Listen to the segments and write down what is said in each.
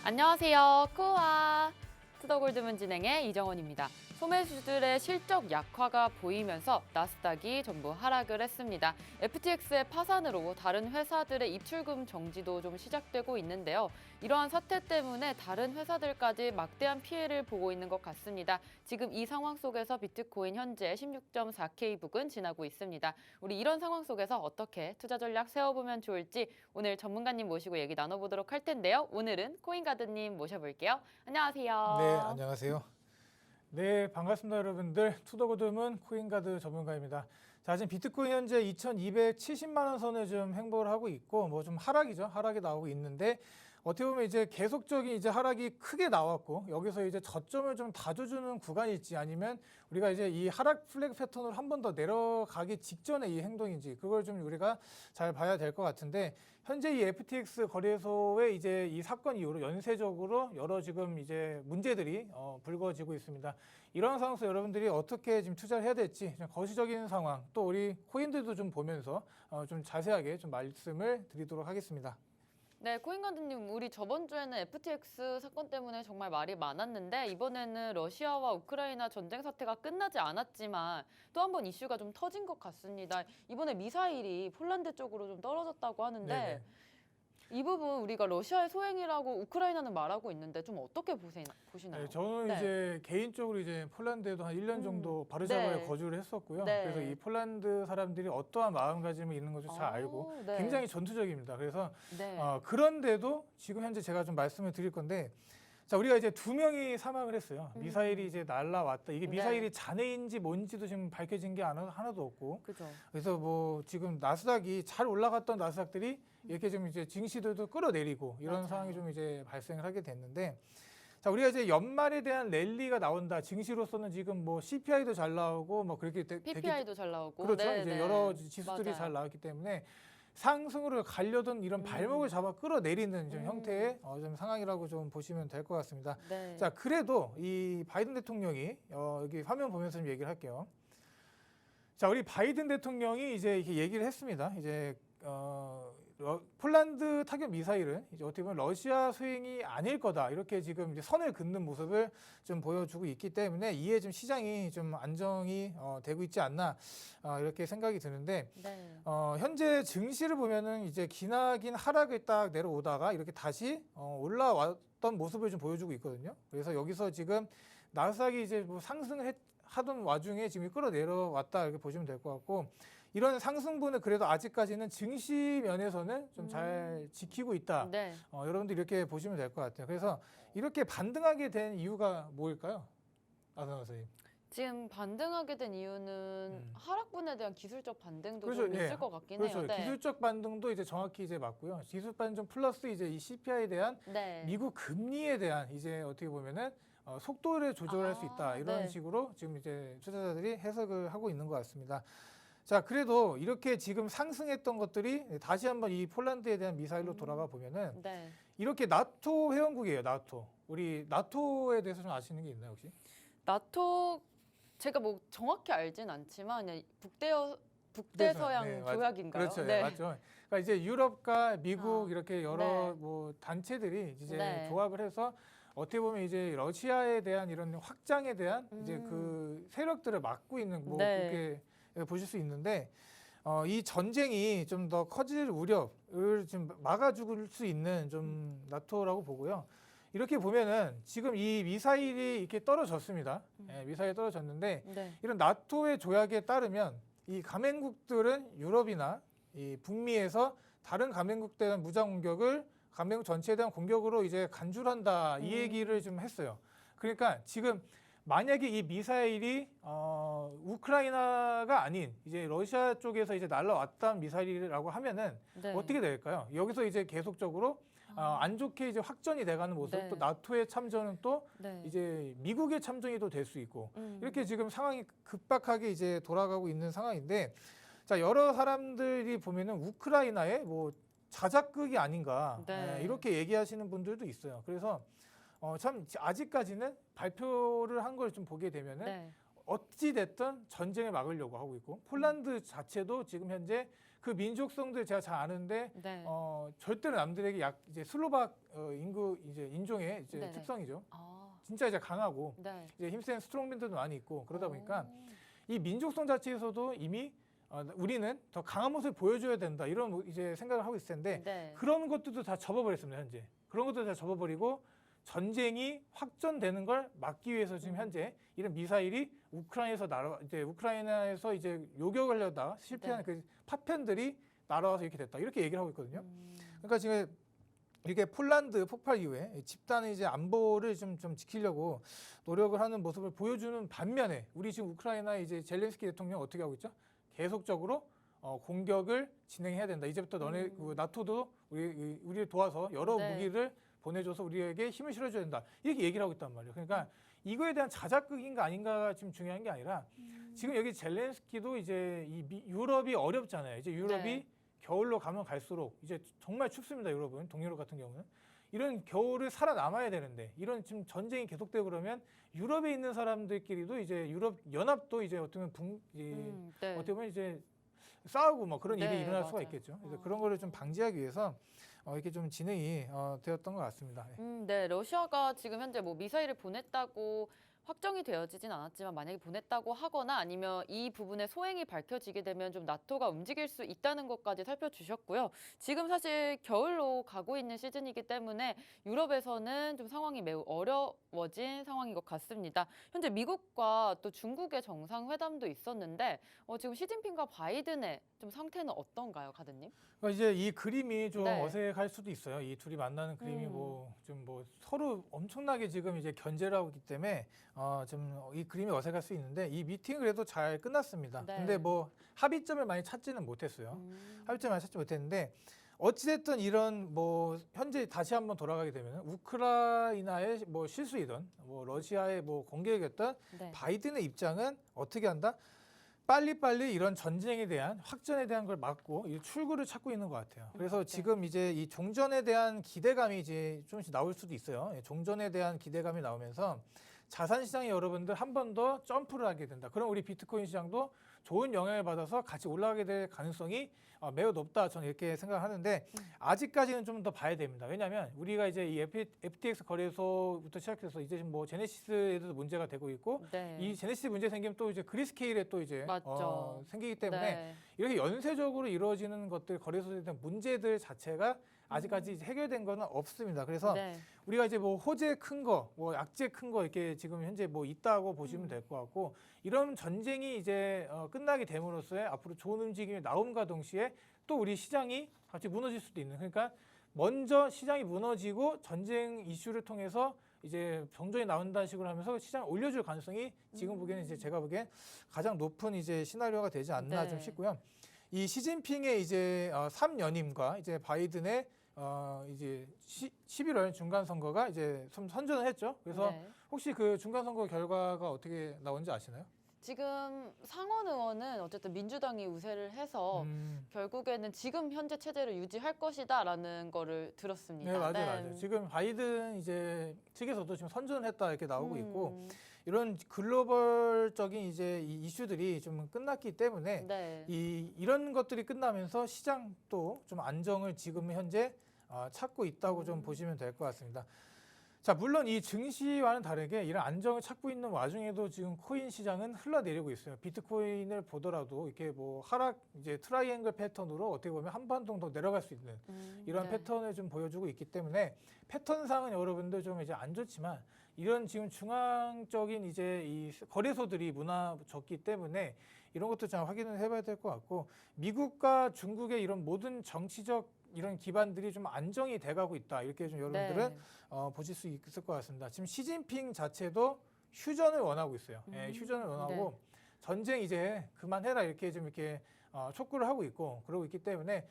안녕하세요. 쿠아 투더골드문 진행의 이정원입니다. 소매수들의 실적 약화가 보이면서 나스닥이 전부 하락을 했습니다. FTX의 파산으로 다른 회사들의 입출금 정지도 좀 시작되고 있는데요. 이러한 사태 때문에 다른 회사들까지 막대한 피해를 보고 있는 것 같습니다. 지금 이 상황 속에서 비트코인 현재 16.4K 북은 지나고 있습니다. 우리 이런 상황 속에서 어떻게 투자 전략 세워보면 좋을지 오늘 전문가님 모시고 얘기 나눠보도록 할 텐데요. 오늘은 코인가드님 모셔볼게요. 안녕하세요. 네, 안녕하세요. 네, 반갑습니다, 여러분들. 투더고듬은 코인가드 전문가입니다. 자, 지금 비트코인 현재 2,270만 원 선에 좀 행보를 하고 있고, 뭐 좀 하락이죠. 하락이 나오고 있는데, 어떻게 보면 이제 계속적인 이제 하락이 크게 나왔고, 여기서 이제 저점을 좀 다져주는 구간일지 아니면 우리가 이제 이 하락 플래그 패턴으로 한 번 더 내려가기 직전에 이 행동인지, 그걸 좀 우리가 잘 봐야 될 것 같은데, 현재 이 FTX 거래소의 이제 이 사건 이후로 연쇄적으로 여러 지금 이제 문제들이 불거지고 있습니다. 이런 상황에서 여러분들이 어떻게 지금 투자를 해야 될지 좀 거시적인 상황, 또 우리 코인들도 좀 보면서 좀 자세하게 좀 말씀을 드리도록 하겠습니다. 네, 코인가드님, 우리 저번 주에는 FTX 사건 때문에 정말 말이 많았는데 이번에는 러시아와 우크라이나 전쟁 사태가 끝나지 않았지만 또 한 번 이슈가 좀 터진 것 같습니다. 이번에 미사일이 폴란드 쪽으로 좀 떨어졌다고 하는데 네네. 이 부분 우리가 러시아의 소행이라고 우크라이나는 말하고 있는데 좀 어떻게 보시나요? 네, 저는 네. 이제 개인적으로 이제 폴란드에도 한 1년 정도 바르샤바에 네. 거주를 했었고요. 네. 그래서 이 폴란드 사람들이 어떠한 마음가짐이 있는 것을 잘 알고 네. 굉장히 전투적입니다. 그래서 네. 그런데도 지금 현재 제가 좀 말씀을 드릴 건데, 자, 우리가 이제 2명이 사망을 했어요. 미사일이 이제 날라왔다. 이게 미사일이 네. 잔해인지 뭔지도 지금 밝혀진 게 하나도 없고. 그죠. 그래서 뭐 지금 나스닥이 잘 올라갔던 나스닥들이 이렇게 좀 이제 증시들도 끌어내리고 이런 맞아요. 상황이 좀 이제 발생을 하게 됐는데, 자, 우리가 이제 연말에 대한 랠리가 나온다. 증시로서는 지금 뭐 CPI도 잘 나오고 뭐 그렇게 PPI도 잘 나오고. 그렇죠. 네, 이제 네. 여러 지수들이 맞아요. 잘 나왔기 때문에 상승으로 가려던 이런 발목을 잡아 끌어내리는 좀 형태의 좀 상황이라고 좀 보시면 될 것 같습니다. 네. 자, 그래도 이 바이든 대통령이 여기 화면 보면서 좀 얘기를 할게요. 자, 우리 바이든 대통령이 이제 이렇게 얘기를 했습니다. 이제 폴란드 타격 미사일은 이제 어떻게 보면 러시아 소행이 아닐 거다, 이렇게 지금 이제 선을 긋는 모습을 좀 보여주고 있기 때문에 이에 좀 시장이 좀 안정이 되고 있지 않나 이렇게 생각이 드는데, 네. 현재 증시를 보면은 이제 기나긴 하락을 딱 내려오다가 이렇게 다시 올라왔던 모습을 좀 보여주고 있거든요. 그래서 여기서 지금 나스닥이 이제 뭐 상승을 하던 와중에 지금 끌어내려왔다, 이렇게 보시면 될 것 같고, 이런 상승분을 그래도 아직까지는 증시 면에서는 좀 잘 지키고 있다. 네. 여러분들 이렇게 보시면 될 것 같아요. 그래서 이렇게 반등하게 된 이유가 뭐일까요? 아선 선생님. 지금 반등하게 된 이유는 하락분에 대한 기술적 반등도 그렇죠. 좀 예. 있을 것 같긴 그렇죠. 해요. 네. 기술적 반등도 이제 정확히 이제 맞고요. 기술 반등 플러스 이제 이 CPI에 대한 네. 미국 금리에 대한 이제 어떻게 보면은 속도를 조절할 수 있다, 이런 네. 식으로 지금 이제 투자자들이 해석을 하고 있는 것 같습니다. 자, 그래도 이렇게 지금 상승했던 것들이 다시 한번 이 폴란드에 대한 미사일로 돌아가 보면은 네. 이렇게 나토 회원국이에요. 나토. 우리 나토에 대해서 좀 아시는 게 있나요, 혹시? 나토 제가 뭐 정확히 알진 않지만 그냥 북대서양 네, 조약인가요? 그렇죠. 네. 네, 맞죠. 그러니까 이제 유럽과 미국 아, 이렇게 여러 네. 뭐 단체들이 이제 네. 조합을 해서 어떻게 보면 이제 러시아에 대한 이런 확장에 대한 이제 그 세력들을 막고 있는 뭐 네. 그렇게 보실 수 있는데, 이 전쟁이 좀 더 커질 우려를 좀 막아줄 수 있는 좀 나토라고 보고요. 이렇게 보면은 지금 이 미사일이 이렇게 떨어졌습니다. 예, 미사일이 떨어졌는데, 네. 이런 나토의 조약에 따르면 이 가맹국들은 유럽이나 이 북미에서 다른 가맹국에 대한 무장 공격을 가맹국 전체에 대한 공격으로 이제 간주한다, 이 얘기를 좀 했어요. 그러니까 지금 만약에 이 미사일이 우크라이나가 아닌 이제 러시아 쪽에서 이제 날라왔던 미사일이라고 하면은 네. 어떻게 될까요? 여기서 이제 계속적으로 안 좋게 이제 확전이 돼가는 모습, 네. 또 나토의 참전은 또 네. 이제 미국의 참전이 또 될 수 있고, 이렇게 지금 상황이 급박하게 이제 돌아가고 있는 상황인데, 자, 여러 사람들이 보면은 우크라이나의 뭐 자작극이 아닌가, 네. 이렇게 얘기하시는 분들도 있어요. 그래서 참 아직까지는 발표를 한 걸 좀 보게 되면은 네. 어찌 됐든 전쟁을 막으려고 하고 있고 폴란드 자체도 지금 현재 그 민족성들 제가 잘 아는데 네. 절대로 남들에게 이제 슬로박 인구 이제 인종의 이제 네네. 특성이죠. 아, 진짜 이제 강하고 네. 이제 힘센 스트롱맨들도 많이 있고 그러다 보니까 오. 이 민족성 자체에서도 이미 우리는 더 강한 모습을 보여줘야 된다 이런 이제 생각을 하고 있을 텐데 네. 그런 것들도 다 접어버렸습니다 현재. 그런 것도 다 접어버리고 전쟁이 확전되는 걸 막기 위해서 지금 현재 이런 미사일이 우크라이나에서 이제 요격하려다 실패한 네. 그 파편들이 날아와서 이렇게 됐다 이렇게 얘기를 하고 있거든요. 음. 그러니까 지금 이게 폴란드 폭발 이후에 집단의 이제 안보를 좀 지키려고 노력을 하는 모습을 보여주는 반면에 우리 지금 우크라이나 이제 젤렌스키 대통령 어떻게 하고 있죠? 계속적으로 공격을 진행해야 된다. 이제부터 너네 그 나토도 우리를 도와서 여러 네. 무기를 보내줘서 우리에게 힘을 실어줘야 된다. 이렇게 얘기를 하고 있단 말이에요. 그러니까 이거에 대한 자작극인가 아닌가가 지금 중요한 게 아니라 지금 여기 젤렌스키도 이제 유럽이 어렵잖아요. 이제 유럽이 네. 겨울로 가면 갈수록 이제 정말 춥습니다. 유럽은 동유럽 같은 경우는 이런 겨울을 살아남아야 되는데 이런 지금 전쟁이 계속되고 그러면 유럽에 있는 사람들끼리도 이제 유럽 연합도 이제 어떻게 보면 네. 어떻게 보면 이제 싸우고 뭐 그런 일이 네, 일어날 수가 맞아요. 있겠죠. 그래서 그런 거를 좀 방지하기 위해서 이렇게 좀 진행이 되었던 것 같습니다. 네, 러시아가 지금 현재 뭐 미사일을 보냈다고 확정이 되어지진 않았지만 만약에 보냈다고 하거나 아니면 이 부분의 소행이 밝혀지게 되면 좀 나토가 움직일 수 있다는 것까지 살펴주셨고요. 지금 사실 겨울로 가고 있는 시즌이기 때문에 유럽에서는 좀 상황이 매우 어려워진 상황인 것 같습니다. 현재 미국과 또 중국의 정상회담도 있었는데 지금 시진핑과 바이든의 좀 상태는 어떤가요, 가드님? 그러니까 이제 이 그림이 좀 네. 어색할 수도 있어요. 이 둘이 만나는 그림이 좀 서로 엄청나게 지금 이제 견제를 하고 있기 때문에 좀 이 그림이 어색할 수 있는데 이 미팅은 그래도 잘 끝났습니다. 네. 근데 뭐 합의점을 많이 찾지는 못했어요. 합의점을 많이 찾지 못했는데 어찌됐든 이런 뭐 현재 다시 한번 돌아가게 되면 우크라이나의 뭐 실수이든 뭐 러시아의 뭐 공격이었던 네. 바이든의 입장은 어떻게 한다? 빨리빨리 이런 전쟁에 대한 확전에 대한 걸 막고 이 출구를 찾고 있는 것 같아요. 그래서 네. 지금 이제 이 종전에 대한 기대감이 이제 조금씩 나올 수도 있어요. 예, 종전에 대한 기대감이 나오면서 자산 시장이 여러분들 한 번 더 점프를 하게 된다. 그럼 우리 비트코인 시장도 좋은 영향을 받아서 같이 올라가게 될 가능성이 매우 높다. 저는 이렇게 생각하는데 아직까지는 좀 더 봐야 됩니다. 왜냐하면 우리가 이제 이 FTX 거래소부터 시작해서 이제 지금 뭐 제네시스에도 문제가 되고 있고 네. 이 제네시스 문제 생기면 또 이제 그리스케일에 또 이제 맞죠. 생기기 때문에 네. 이렇게 연쇄적으로 이루어지는 것들 거래소에 대한 문제들 자체가 아직까지 해결된 거는 없습니다. 그래서 네. 우리가 이제 뭐 호재 큰 거, 뭐 약재 큰 거 이렇게 지금 현재 뭐 있다고 보시면 될 것 같고 이런 전쟁이 이제 끝나게 됨으로써의 앞으로 좋은 움직임이 나옴과 동시에 또 우리 시장이 갑자기 무너질 수도 있는 그러니까 먼저 시장이 무너지고 전쟁 이슈를 통해서 이제 정전이 나온다는 식으로 하면서 시장을 올려줄 가능성이 지금 보기에는 이제 제가 보기엔 가장 높은 이제 시나리오가 되지 않나 네. 좀 싶고요. 이 시진핑의 이제 3연임과 이제 바이든의 이제 11월 중간 선거가 이제 좀 선전을 했죠. 그래서 네. 혹시 그 중간 선거 결과가 어떻게 나온지 아시나요? 지금 상원 의원은 어쨌든 민주당이 우세를 해서 결국에는 지금 현재 체제를 유지할 것이다라는 거를 들었습니다. 네, 맞아요. 지금 바이든 이제 측에서도 지금 선전을 했다 이렇게 나오고 있고 이런 글로벌적인 이제 이 이슈들이 좀 끝났기 때문에 네. 이런 것들이 끝나면서 시장도 좀 안정을 지금 현재 찾고 있다고 좀 보시면 될 것 같습니다. 자, 물론 이 증시와는 다르게 이런 안정을 찾고 있는 와중에도 지금 코인 시장은 흘러내리고 있어요. 비트코인을 보더라도 이렇게 뭐 하락 이제 트라이앵글 패턴으로 어떻게 보면 한 번 정도 내려갈 수 있는 이런 네. 패턴을 좀 보여주고 있기 때문에 패턴상은 여러분들 좀 이제 안 좋지만 이런 지금 중앙적인 이제 이 거래소들이 무너졌기 때문에 이런 것도 좀 확인을 해봐야 될 것 같고 미국과 중국의 이런 모든 정치적 이런 기반들이 좀 안정이 돼가고 있다 이렇게 좀 여러분들은 네. 보실 수 있을 것 같습니다. 지금 시진핑 자체도 휴전을 원하고 있어요. 예, 휴전을 원하고 네. 전쟁 이제 그만해라 이렇게 좀 이렇게 촉구를 하고 있고 그러고 있기 때문에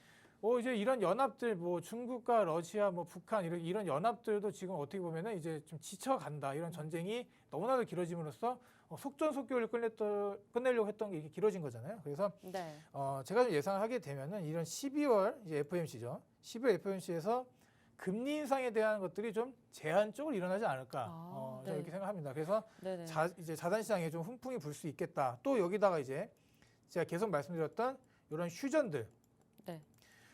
이제 이런 연합들 뭐 중국과 러시아 뭐 북한 이런 연합들도 지금 어떻게 보면은 이제 좀 지쳐간다 이런 전쟁이 너무나도 길어짐으로써 속전속결을 끝내려고 했던 게 이렇게 길어진 거잖아요. 그래서 네. 제가 좀 예상을 하게 되면은 이런 12월 이제 FOMC죠. 12월 FOMC에서 금리 인상에 대한 것들이 좀 제한적으로 일어나지 않을까 아, 저는 네. 이렇게 생각합니다. 그래서 네네. 이제 자산 시장에 좀 훈풍이 불 수 있겠다. 또 여기다가 이제 제가 계속 말씀드렸던 이런 휴전들, 네.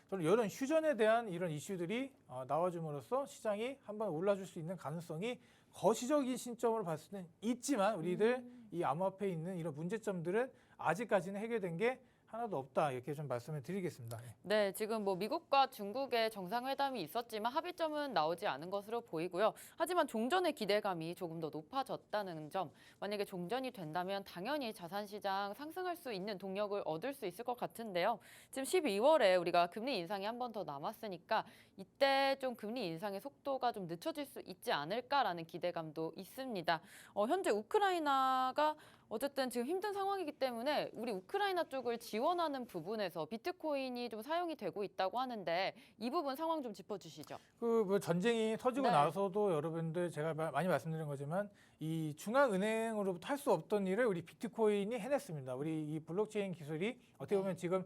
저는 이런 휴전에 대한 이런 이슈들이 나와줌으로써 시장이 한번 올라줄 수 있는 가능성이 거시적인 신점으로 봤을 때는 있지만 우리들 이 암호화폐에 있는 이런 문제점들은 아직까지는 해결된 게 하나도 없다 이렇게 좀 말씀을 드리겠습니다. 네, 지금 뭐 미국과 중국의 정상회담이 있었지만 합의점은 나오지 않은 것으로 보이고요. 하지만 종전의 기대감이 조금 더 높아졌다는 점, 만약에 종전이 된다면 당연히 자산시장 상승할 수 있는 동력을 얻을 수 있을 것 같은데요. 지금 12월에 우리가 금리 인상이 한 번 더 남았으니까 이때 좀 금리 인상의 속도가 좀 늦춰질 수 있지 않을까라는 기대감도 있습니다. 현재 우크라이나가 어쨌든 지금 힘든 상황이기 때문에 우리 우크라이나 쪽을 지원하는 부분에서 비트코인이 좀 사용이 되고 있다고 하는데 이 부분 상황 좀 짚어주시죠. 그 뭐 전쟁이 터지고 네. 나서도 여러분들 제가 많이 말씀드린 거지만 이 중앙은행으로부터 할 수 없던 일을 우리 비트코인이 해냈습니다. 우리 이 블록체인 기술이 어떻게 보면 지금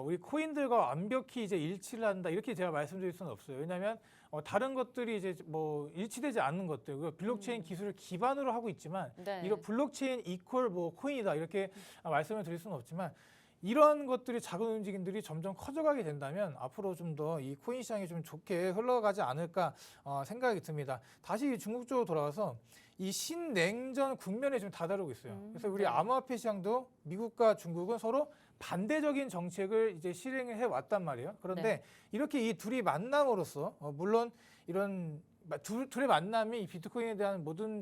우리 코인들과 완벽히 이제 일치를 한다 이렇게 제가 말씀드릴 수는 없어요. 왜냐하면 다른 것들이 이제 뭐 일치되지 않는 것들, 그 블록체인 기술을 기반으로 하고 있지만 네. 이런 블록체인 이퀄 뭐 코인이다 이렇게 말씀을 드릴 수는 없지만 이런 것들이 작은 움직임들이 점점 커져가게 된다면 앞으로 좀 더 이 코인 시장이 좀 좋게 흘러가지 않을까 생각이 듭니다. 다시 중국 쪽으로 돌아가서 이 신냉전 국면에 좀 다다르고 있어요. 그래서 우리 네. 암호화폐 시장도 미국과 중국은 서로 반대적인 정책을 이제 실행을 해 왔단 말이에요. 그런데 네. 이렇게 이 둘이 만남으로써 물론 이런 둘의 만남이 이 비트코인에 대한 모든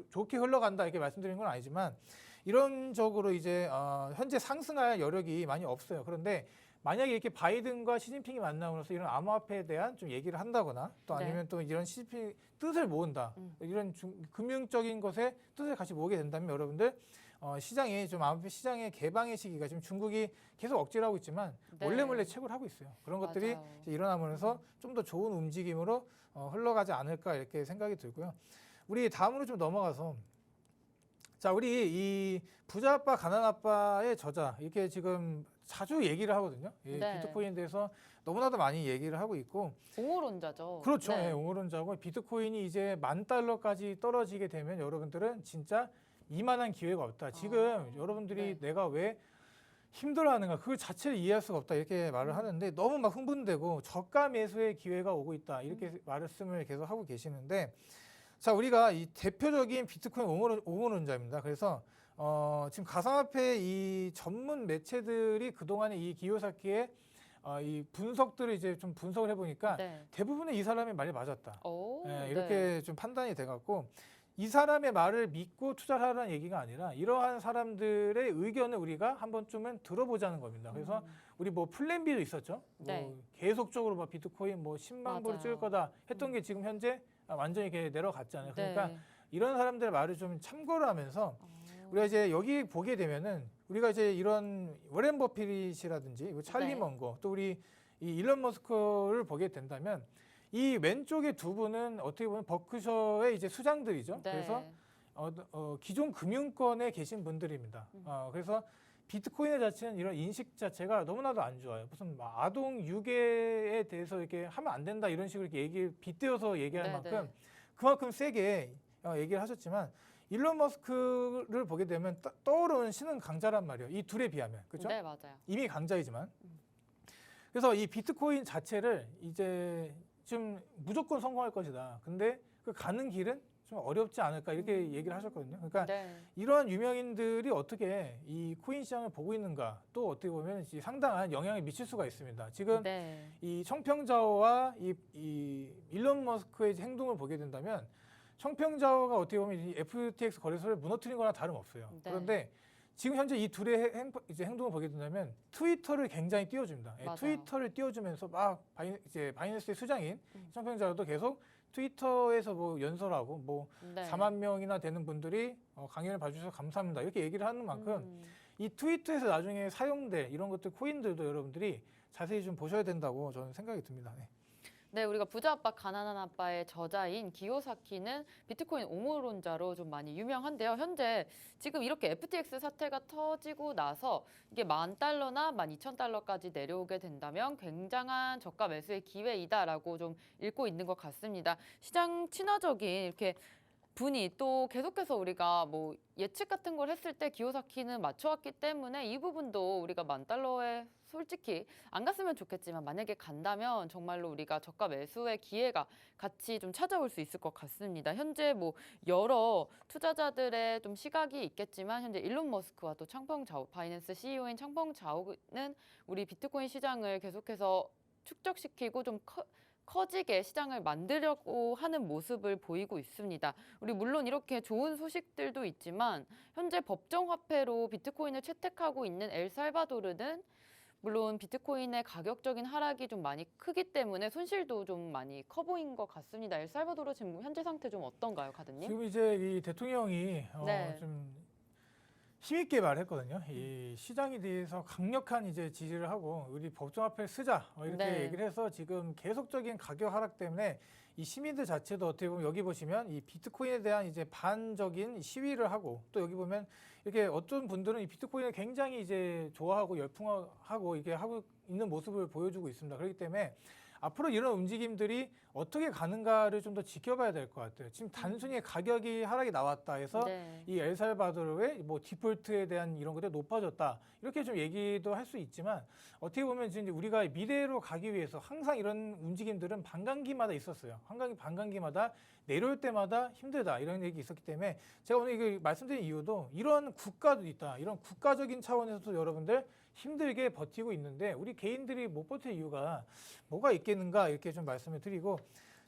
좋게 흘러간다 이렇게 말씀드리는 건 아니지만 이론적으로 이제 현재 상승할 여력이 많이 없어요. 그런데 만약에 이렇게 바이든과 시진핑이 만남으로써 이런 암호화폐에 대한 좀 얘기를 한다거나 또 아니면 네. 또 이런 시진핑 뜻을 모은다. 이런 금융적인 것에 뜻을 같이 모으게 된다면 여러분들 시장이 좀 암호화폐 시장의 개방의 시기가 지금 중국이 계속 억지를 하고 있지만 네. 몰래 채굴 하고 있어요. 그런 것들이 맞아요. 이제 일어나면서 좀 더 좋은 움직임으로 흘러가지 않을까 이렇게 생각이 들고요. 우리 다음으로 좀 넘어가서 자, 우리 이 부자 아빠, 가난 아빠의 저자 이렇게 지금 자주 얘기를 하거든요. 이 네. 비트코인에 대해서 너무나도 많이 얘기를 하고 있고, 옹호론자죠. 그렇죠. 네. 예, 옹호론자고 비트코인이 이제 $10,000까지 떨어지게 되면 여러분들은 진짜 이만한 기회가 없다. 지금 여러분들이 네. 내가 왜 힘들어하는가 그 자체를 이해할 수가 없다 이렇게 말을 하는데 너무 막 흥분되고 저가 매수의 기회가 오고 있다 이렇게 말씀을 계속 하고 계시는데. 자, 우리가 이 대표적인 비트코인 옹호론자입니다. 그래서 지금 가상화폐 이 전문 매체들이 그동안에 이 기요사키의 이 분석들을 이제 좀 분석을 해보니까 네. 대부분의 이 사람의 말이 맞았다. 오, 예, 이렇게 네. 좀 판단이 돼갖고 이 사람의 말을 믿고 투자를 하라는 얘기가 아니라 이러한 사람들의 의견을 우리가 한 번쯤은 들어보자는 겁니다. 그래서 우리 뭐 플랜 B도 있었죠. 네. 뭐 계속적으로 뭐 비트코인 뭐 10만 불을 맞아요. 찍을 거다 했던 게 지금 현재 완전히 이렇게 내려갔잖아요. 그러니까 네. 이런 사람들의 말을 좀 참고를 하면서 우리가 이제 여기 보게 되면은 우리가 이제 이런 워렌 버핏이라든지 찰리 네. 먼거 또 우리 이 일론 머스크를 보게 된다면 이 왼쪽의 두 분은 어떻게 보면 버크셔의 이제 수장들이죠. 네. 그래서 기존 금융권에 계신 분들입니다. 그래서 비트코인의 자체는 이런 인식 자체가 너무나도 안 좋아요. 무슨 막 아동 유괴에 대해서 이렇게 하면 안 된다 이런 식으로 이렇게 빗대어서 얘기할 네, 만큼 네. 그만큼 세게 얘기를 하셨지만 일론 머스크를 보게 되면 떠오르는 신은 강자란 말이에요. 이 둘에 비하면. 그렇죠? 네, 맞아요. 이미 강자이지만. 그래서 이 비트코인 자체를 이제 좀 무조건 성공할 것이다. 근데 그 가는 길은 좀 어렵지 않을까 이렇게 얘기를 하셨거든요. 그러니까 네. 이러한 유명인들이 어떻게 이 코인 시장을 보고 있는가 또 어떻게 보면 상당한 영향을 미칠 수가 있습니다. 지금 네. 이 청평자오와 이 일론 머스크의 행동을 보게 된다면 청평자오가 어떻게 보면 이 FTX 거래소를 무너뜨린 거나 다름없어요. 네. 그런데 지금 현재 이 둘의 이제 행동을 보게 된다면 트위터를 굉장히 띄워줍니다. 예, 맞아요. 트위터를 띄워주면서 막 이제 바이낸스의 수장인 청평자오도 계속 트위터에서 뭐 연설하고 뭐 네. 4만 명이나 되는 분들이 강연을 봐주셔서 감사합니다. 이렇게 얘기를 하는 만큼 이 트위터에서 나중에 사용될 이런 것들 코인들도 여러분들이 자세히 좀 보셔야 된다고 저는 생각이 듭니다. 네. 네, 우리가 부자 아빠 가난한 아빠의 저자인 기요사키는 비트코인 옹호론자로 좀 많이 유명한데요. 현재 지금 이렇게 FTX 사태가 터지고 나서 이게 $10,000나 $12,000까지 내려오게 된다면 굉장한 저가 매수의 기회이다라고 좀 읽고 있는 것 같습니다. 시장 친화적인 이렇게 분이 또 계속해서 우리가 뭐 예측 같은 걸 했을 때 기요사키는 맞춰왔기 때문에 이 부분도 우리가 $10,000에 솔직히 안 갔으면 좋겠지만 만약에 간다면 정말로 우리가 저가 매수의 기회가 같이 좀 찾아올 수 있을 것 같습니다. 현재 뭐 여러 투자자들의 좀 시각이 있겠지만 현재 일론 머스크와 또 창펑 자오 바이낸스 CEO인 창펑 자오는 우리 비트코인 시장을 계속해서 축적시키고 좀 커지게 시장을 만들려고 하는 모습을 보이고 있습니다. 우리 물론 이렇게 좋은 소식들도 있지만 현재 법정 화폐로 비트코인을 채택하고 있는 엘살바도르는 물론 비트코인의 가격적인 하락이 좀 많이 크기 때문에 손실도 좀 많이 커 보인 것 같습니다. 엘살바도르 지금 현재 상태 좀 어떤가요, 가드님? 지금 이제 이 대통령이 네. 좀 힘있게 말했거든요. 이 시장에 대해서 강력한 이제 지지를 하고 우리 법정화폐를 쓰자 이렇게 네. 얘기를 해서 지금 계속적인 가격 하락 때문에 이 시민들 자체도 어떻게 보면 여기 보시면 이 비트코인에 대한 이제 반적인 시위를 하고 또 여기 보면 이렇게 어떤 분들은 이 비트코인을 굉장히 이제 좋아하고 열풍하고 이게 하고 있는 모습을 보여주고 있습니다. 그렇기 때문에 앞으로 이런 움직임들이 어떻게 가는가를 좀 더 지켜봐야 될 것 같아요. 지금 단순히 가격이 하락이 나왔다 해서 네. 이 엘살바도르의 뭐 디폴트에 대한 이런 것들이 높아졌다 이렇게 좀 얘기도 할 수 있지만 어떻게 보면 지금 우리가 미래로 가기 위해서 항상 이런 움직임들은 반감기마다 있었어요. 반감기마다 내려올 때마다 힘들다 이런 얘기 있었기 때문에 제가 오늘 이거 말씀드린 이유도 이런 국가도 있다. 이런 국가적인 차원에서도 여러분들 힘들게 버티고 있는데 우리 개인들이 못 버틸 이유가 뭐가 있겠는가 이렇게 좀 말씀을 드리고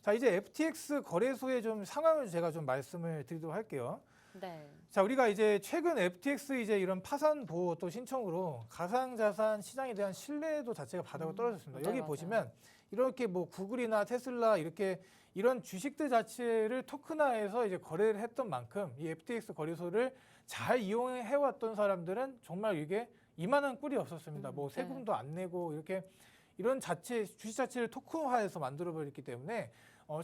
자 이제 FTX 거래소의 좀 상황을 제가 좀 말씀을 드리도록 할게요. 네. 자 우리가 이제 최근 FTX 이제 이런 파산 보호 또 신청으로 가상자산 시장에 대한 신뢰도 자체가 바닥으로 떨어졌습니다. 여기 맞아요. 보시면 이렇게 뭐 구글이나 테슬라 이렇게 이런 주식들 자체를 토큰화해서 이제 거래를 했던 만큼 이 FTX 거래소를 잘 이용해 왔던 사람들은 정말 이게 이만한 꿀이 없었습니다. 뭐 네. 세금도 안 내고 이렇게 이런 주식 자체를 토큰화해서 만들어 버렸기 때문에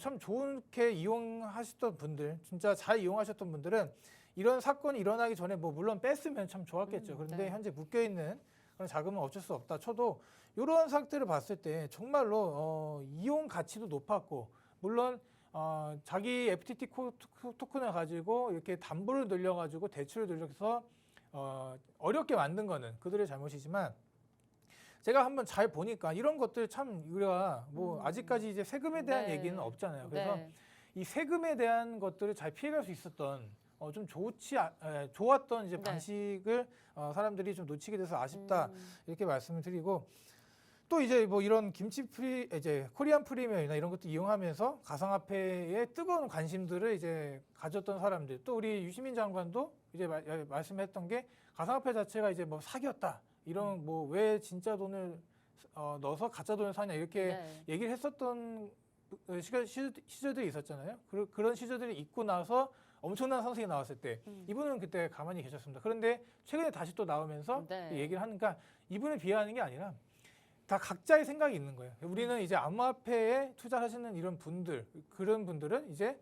참 좋게 이용하셨던 분들, 진짜 잘 이용하셨던 분들은 이런 사건이 일어나기 전에 뭐 물론 뺐으면 참 좋았겠죠. 그런데 네. 현재 묶여 있는 그런 자금은 어쩔 수 없다 쳐도 이런 상태를 봤을 때 정말로 이용 가치도 높았고 물론 자기 FTT 토큰을 가지고 이렇게 담보를 늘려가지고 대출을 늘려서 어렵게 만든 거는 그들의 잘못이지만 제가 한번 잘 보니까 이런 것들 참 우리가 뭐 아직까지 이제 세금에 대한 네. 얘기는 없잖아요. 그래서 네. 이 세금에 대한 것들을 잘 피해갈 수 있었던 좀 좋았던 이제 네. 방식을 사람들이 좀 놓치게 돼서 아쉽다 이렇게 말씀을 드리고 또 이제 뭐 이런 이제 코리안 프리미엄이나 이런 것도 이용하면서 가상화폐에 뜨거운 관심들을 이제 가졌던 사람들 또 우리 유시민 장관도 이제 말씀했던 게 가상화폐 자체가 이제 뭐 사기였다 이런 뭐 왜 진짜 돈을 넣어서 가짜 돈을 사냐 이렇게 네. 얘기를 했었던 시절들이 있었잖아요. 그런 시절들이 있고 나서 엄청난 상승이 나왔을 때 이분은 그때 가만히 계셨습니다. 그런데 최근에 다시 또 나오면서 네. 얘기를 하니까 이분을 비하하는 게 아니라 다 각자의 생각이 있는 거예요. 우리는 이제 암호화폐에 투자하시는 이런 분들, 그런 분들은 이제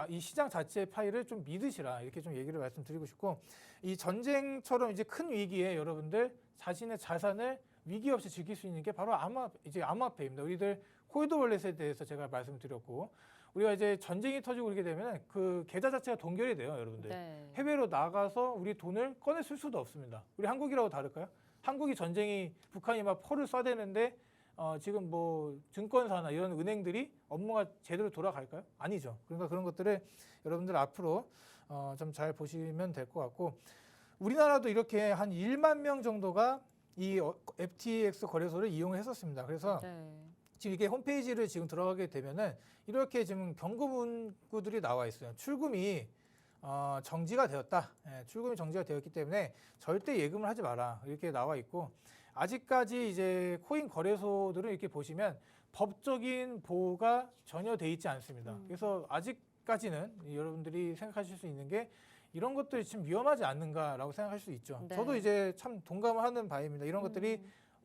이 시장 자체의 파이를 좀 믿으시라 이렇게 좀 얘기를 말씀드리고 싶고 이 전쟁처럼 이제 큰 위기에 여러분들 자신의 자산을 위기 없이 지킬 수 있는 게 바로 암호화폐입니다. 우리들 콜드 월렛에 대해서 제가 말씀드렸고 우리가 이제 전쟁이 터지고 그렇게 되면 그 계좌 자체가 동결이 돼요, 여러분들. 네. 해외로 나가서 우리 돈을 꺼내 쓸 수도 없습니다. 우리 한국이라고 다를까요? 한국이 전쟁이 북한이 막 포를 쏴대는데 지금 뭐 증권사나 이런 은행들이 업무가 제대로 돌아갈까요? 아니죠. 그러니까 그런 것들을 여러분들 앞으로 좀 잘 보시면 될 것 같고 우리나라도 이렇게 한 1만 명 정도가 이 FTX 거래소를 이용했었습니다. 그래서 네. 지금 이게 홈페이지를 지금 들어가게 되면은 이렇게 지금 경고 문구들이 나와 있어요. 출금이 정지가 되었다. 출금이 정지가 되었기 때문에 절대 예금을 하지 마라. 이렇게 나와 있고 아직까지 이제 코인 거래소들은 이렇게 보시면 법적인 보호가 전혀 돼 있지 않습니다. 그래서 아직까지는 여러분들이 생각하실 수 있는 게 이런 것들이 지금 위험하지 않는가라고 생각할 수 있죠. 네. 저도 이제 참 동감하는 바입니다. 이런 것들이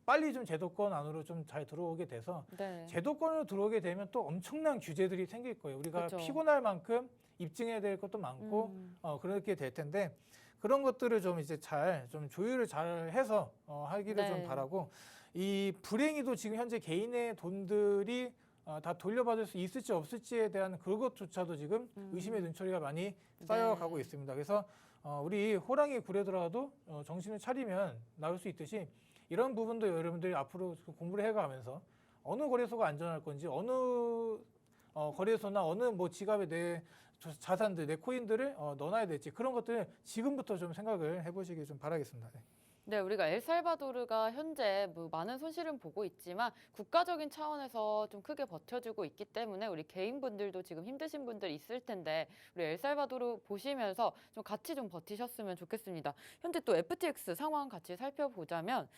빨리 좀 제도권 안으로 좀 잘 들어오게 돼서 네. 제도권으로 들어오게 되면 또 엄청난 규제들이 생길 거예요. 우리가 그렇죠. 피곤할 만큼 입증해야 될 것도 많고 그렇게 될 텐데 그런 것들을 좀 이제 잘 좀 조율을 잘 해서 하기를 네. 좀 바라고 이 불행히도 지금 현재 개인의 돈들이 다 돌려받을 수 있을지 없을지에 대한 그것조차도 지금 의심의 눈초리가 많이 쌓여가고 네. 있습니다. 그래서 우리 호랑이 굴에 들어가도 정신을 차리면 나올 수 있듯이 이런 부분도 여러분들이 앞으로 공부를 해가면서 어느 거래소가 안전할 건지 어느 거래소나 어느 뭐 지갑에 내 자산들, 내 코인들을 넣어놔야 될지 그런 것들 지금부터 좀 생각을 해보시길 좀 바라겠습니다. 네. 네, 우리가 엘살바도르가 현재 뭐 많은 손실은 보고 있지만 국가적인 차원에서 좀 크게 버텨주고 있기 때문에 우리 개인분들도 지금 힘드신 분들 있을 텐데 우리 엘살바도르 보시면서 좀 같이 좀 버티셨으면 좋겠습니다. 현재 또 FTX 상황 같이 살펴보자면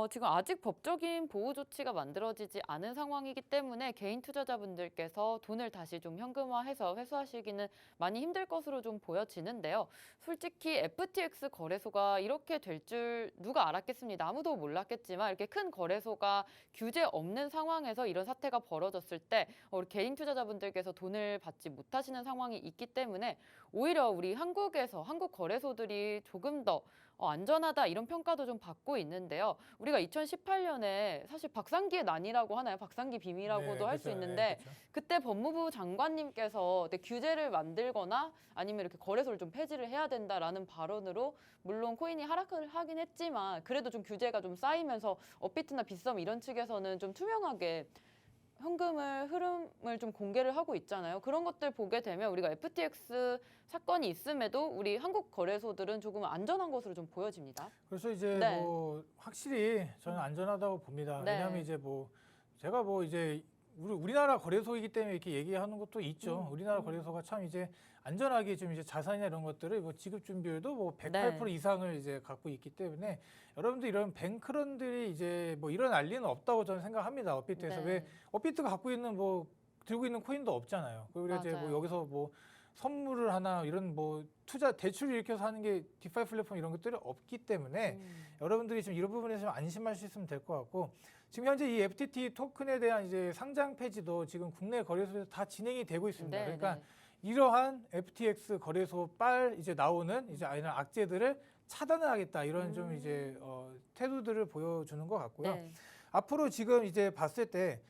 지금 아직 법적인 보호 조치가 만들어지지 않은 상황이기 때문에 개인 투자자분들께서 돈을 다시 좀 현금화해서 회수하시기는 많이 힘들 것으로 좀 보여지는데요. 솔직히 FTX 거래소가 이렇게 될 줄 누가 알았겠습니다. 아무도 몰랐겠지만 이렇게 큰 거래소가 규제 없는 상황에서 이런 사태가 벌어졌을 때 우리 개인 투자자분들께서 돈을 받지 못하시는 상황이 있기 때문에 오히려 우리 한국에서 한국 거래소들이 조금 더 안전하다 이런 평가도 좀 받고 있는데요. 우리가 2018년에 사실 박상기의 난이라고 하나요? 박상기 빔이라고도 네, 할 수 그렇죠. 있는데 네, 그렇죠. 그때 법무부 장관님께서 규제를 만들거나 아니면 이렇게 거래소를 좀 폐지를 해야 된다라는 발언으로 물론 코인이 하락을 하긴 했지만 그래도 좀 규제가 좀 쌓이면서 업비트나 빗썸 이런 측에서는 좀 투명하게 현금을 흐름을 좀 공개를 하고 있잖아요. 그런 것들 보게 되면 우리가 FTX 사건이 있음에도 우리 한국 거래소들은 조금 안전한 것으로 좀 보여집니다. 그래서 이제 네. 뭐 확실히 저는 안전하다고 봅니다. 네. 왜냐하면 이제 뭐 제가 뭐 이제 우리나라 거래소이기 때문에 이렇게 얘기하는 것도 있죠. 우리나라 거래소가 참 이제 안전하게 좀 이제 자산이나 이런 것들을 뭐 지급 준비율도 뭐 108% 네. 이상을 이제 갖고 있기 때문에 여러분들 이런 뱅크런들이 이제 뭐 일어날 리는 없다고 저는 생각합니다. 업비트에서 네. 왜 업비트가 갖고 있는 뭐 들고 있는 코인도 없잖아요. 그리고 이제 뭐 맞아요. 여기서 뭐 선물을 하나 이런 뭐 투자 대출을 일으켜서 하는 게 디파이 플랫폼 이런 것들이 없기 때문에 여러분들이 좀 이런 부분에서 좀 안심할 수 있으면 될 것 같고 지금 현재 이 FTT 토큰에 대한 이제 상장 폐지도 지금 국내 거래소에서 다 진행이 되고 있습니다. 네, 그러니까 네. 이러한 FTX 거래소 빨 이제 나오는 이제 이런 악재들을 차단하겠다 이런 좀 이제 태도들을 보여주는 것 같고요. 네. 앞으로 지금 이제 봤을 때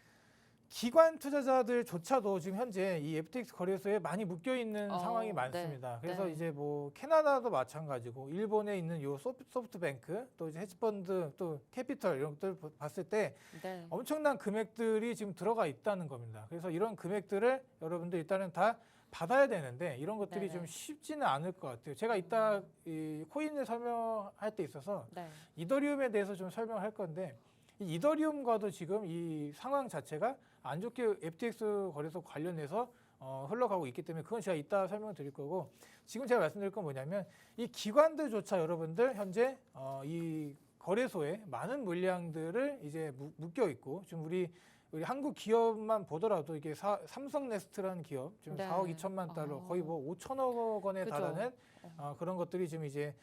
기관 투자자들조차도 지금 현재 이 FTX 거래소에 많이 묶여 있는 상황이 네. 많습니다. 그래서 네. 이제 뭐 캐나다도 마찬가지고 일본에 있는 요 소프트뱅크 또 이제 헤지펀드 또 캐피털 이런 것들 봤을 때 네. 엄청난 금액들이 지금 들어가 있다는 겁니다. 그래서 이런 금액들을 여러분들 일단은 다 받아야 되는데 이런 것들이 네네. 좀 쉽지는 않을 것 같아요. 제가 이따 이 코인을 설명할 때 있어서 네. 이더리움에 대해서 좀 설명할 건데 이 이더리움과도 지금 이 상황 자체가 안 좋게 FTX 거래소 관련해서 흘러가고 있기 때문에 그건 제가 이따 설명드릴 거고 지금 제가 말씀드릴 건 뭐냐면 이 기관들조차 여러분들 현재 이 거래소에 많은 물량들을 이제 묶여 있고 지금 우리 한국 기업만 보더라도 이게 삼성네스트라는 기업 지금 네. 4억 2천만 달러 거의 뭐 5천억 원에 그죠. 달하는 그런 것들이 지금 이제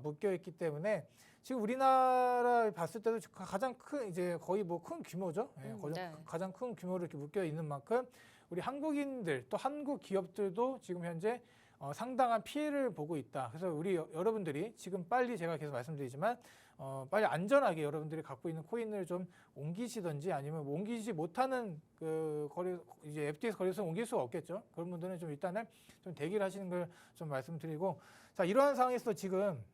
묶여 있기 때문에 지금 우리나라 봤을 때도 가장 큰 이제 거의 뭐 큰 규모죠. 네. 가장 큰 규모로 이렇게 묶여 있는 만큼 우리 한국인들 또 한국 기업들도 지금 현재 상당한 피해를 보고 있다. 그래서 우리 여러분들이 지금 빨리 제가 계속 말씀드리지만 빨리 안전하게 여러분들이 갖고 있는 코인을 좀 옮기시든지 아니면 옮기지 못하는 그 이제 FTX 거래소 옮길 수가 없겠죠. 그런 분들은 좀 일단은 좀 대기를 하시는 걸 좀 말씀드리고 자 이러한 상황에서 지금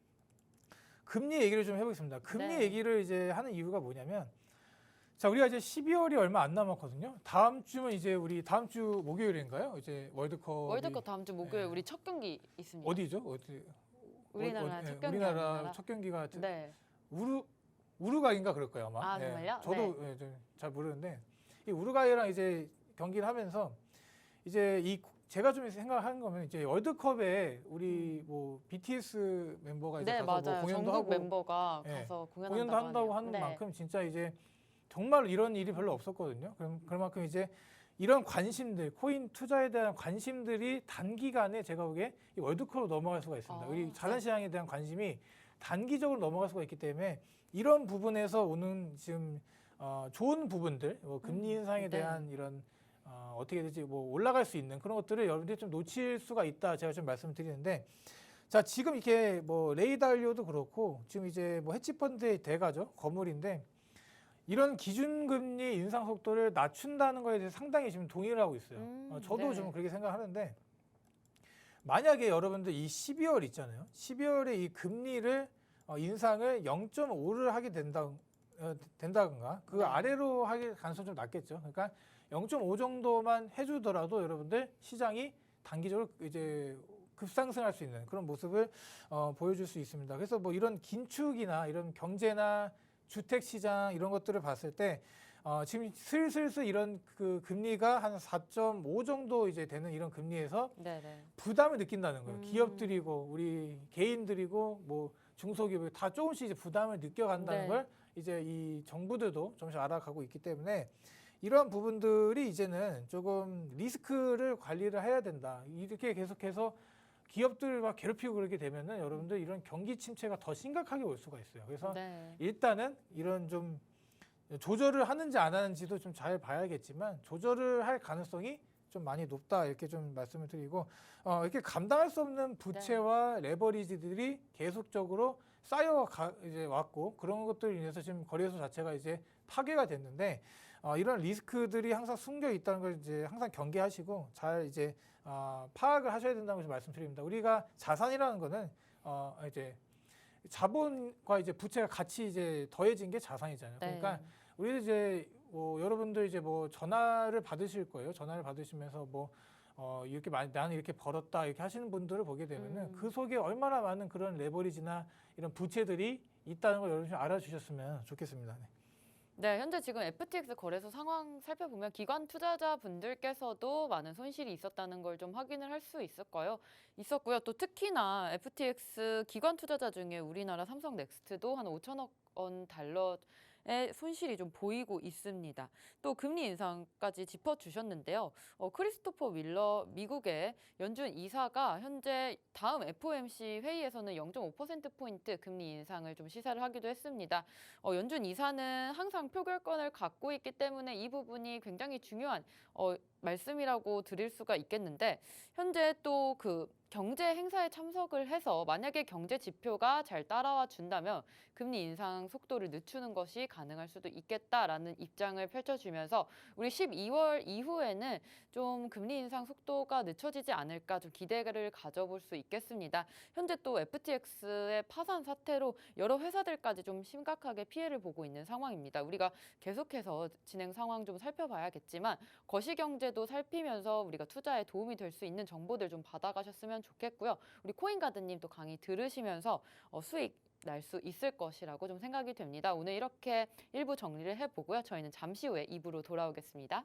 금리 얘기를 좀 해보겠습니다. 금리 네. 얘기를 이제 하는 이유가 뭐냐면 자 우리가 이제 12월이 얼마 안 남았거든요. 다음 주면 이제 우리 다음 주 목요일인가요? 이제 월드컵 다음 주 목요일 네. 우리 첫 경기 있습니다. 어디죠? 어디? 우리나라 첫 경기 우리나라 아닌가요? 첫 경기가 네. 우루과이인가 그럴 거예요 아마. 아, 정말요? 저도 잘 모르는데 이 우루과이랑 이제 경기를 하면서 이제 제가 좀 생각하는 거면 이제 월드컵에 우리 뭐 BTS 멤버가 이제 네, 가서 맞아요. 뭐 공연도 전국 하고 멤버가 네, 가서 공연도 한다고 하는 네. 만큼 진짜 이제 정말 이런 일이 별로 없었거든요. 그만큼 이제 이런 관심들, 코인 투자에 대한 관심들이 단기간에 제가 보기에 이 월드컵으로 넘어갈 수가 있습니다. 우리 자산시장에 대한 관심이 단기적으로 넘어갈 수가 있기 때문에 이런 부분에서 오는 지금 좋은 부분들, 금리 인상에 네. 대한 이런 어떻게 되지 뭐 올라갈 수 있는 그런 것들을 여러분들이 좀 놓칠 수가 있다 제가 좀 말씀드리는데 자 지금 이렇게 뭐 레이달리오도 그렇고 지금 이제 뭐 헤지펀드의 대가죠 거물인데 이런 기준금리 인상 속도를 낮춘다는 거에 대해서 상당히 지금 동의를 하고 있어요. 저도 네. 좀 그렇게 생각하는데 만약에 여러분들 이 12월 있잖아요. 12월에 이 금리를 인상을 0.5를 하게 된다든가 그 네. 아래로 하길 가능성이 좀 낮겠죠. 그러니까 0.5 정도만 해주더라도 여러분들 시장이 단기적으로 이제 급상승할 수 있는 그런 모습을 보여줄 수 있습니다. 그래서 뭐 이런 긴축이나 이런 경제나 주택 시장 이런 것들을 봤을 때 지금 슬슬 이런 그 금리가 한 4.5 정도 이제 되는 이런 금리에서 네네. 부담을 느낀다는 거예요. 기업들이고 우리 개인들이고 뭐 중소기업이 다 조금씩 이제 부담을 느껴간다는 네. 걸 이제 이 정부들도 조금씩 알아가고 있기 때문에 이러한 부분들이 이제는 조금 리스크를 관리를 해야 된다. 이렇게 계속해서 기업들과 괴롭히고 그러게 되면은 여러분들 이런 경기 침체가 더 심각하게 올 수가 있어요. 그래서 네. 일단은 이런 좀 조절을 하는지 안 하는지도 좀 잘 봐야겠지만 조절을 할 가능성이 좀 많이 높다 이렇게 좀 말씀을 드리고 이렇게 감당할 수 없는 부채와 레버리지들이 계속적으로 쌓여 이제 왔고 그런 것들로 인해서 지금 거래소 자체가 이제 파괴가 됐는데 이런 리스크들이 항상 숨겨 있다는 걸 이제 항상 경계하시고 잘 이제 파악을 하셔야 된다고 말씀드립니다. 우리가 자산이라는 거는 이제 자본과 이제 부채가 같이 이제 더해진 게 자산이잖아요. 네. 그러니까 우리도 이제 여러분들 이제 뭐 전화를 받으실 거예요. 전화를 받으시면서 뭐 이렇게 나는 이렇게 벌었다 이렇게 하시는 분들을 보게 되면은 그 속에 얼마나 많은 그런 레버리지나 이런 부채들이 있다는 걸 여러분이 알아주셨으면 좋겠습니다. 네. 네, 현재 지금 FTX 거래소 상황 살펴보면 기관 투자자분들께서도 많은 손실이 있었다는 걸 좀 확인을 할 수 있었고요. 또 특히나 FTX 기관 투자자 중에 우리나라 삼성넥스트도 한 5천억 원 달러의 손실이 좀 보이고 있습니다. 또 금리 인상까지 짚어주셨는데요. 크리스토퍼 윌러 미국의 연준 이사가 현재 다음 FOMC 회의에서는 0.5%포인트 금리 인상을 좀 시사를 하기도 했습니다. 연준 이사는 항상 표결권을 갖고 있기 때문에 이 부분이 굉장히 중요한 말씀이라고 드릴 수가 있겠는데 현재 또 그 경제 행사에 참석을 해서 만약에 경제 지표가 잘 따라와 준다면 금리 인상 속도를 늦추는 것이 가능할 수도 있겠다라는 입장을 펼쳐주면서 우리 12월 이후에는 좀 금리 인상 속도가 늦춰지지 않을까 좀 기대를 가져볼 수 있겠습니다. 현재 또 FTX의 파산 사태로 여러 회사들까지 좀 심각하게 피해를 보고 있는 상황입니다. 우리가 계속해서 진행 상황 좀 살펴봐야겠지만 거시경제도 살피면서 우리가 투자에 도움이 될 수 있는 정보들 좀 받아가셨으면 좋겠고요. 우리 코인가드님 또 강의 들으시면서 수익 날 수 있을 것이라고 좀 생각이 됩니다. 오늘 이렇게 1부 정리를 해보고요. 저희는 잠시 후에 2부로 돌아오겠습니다.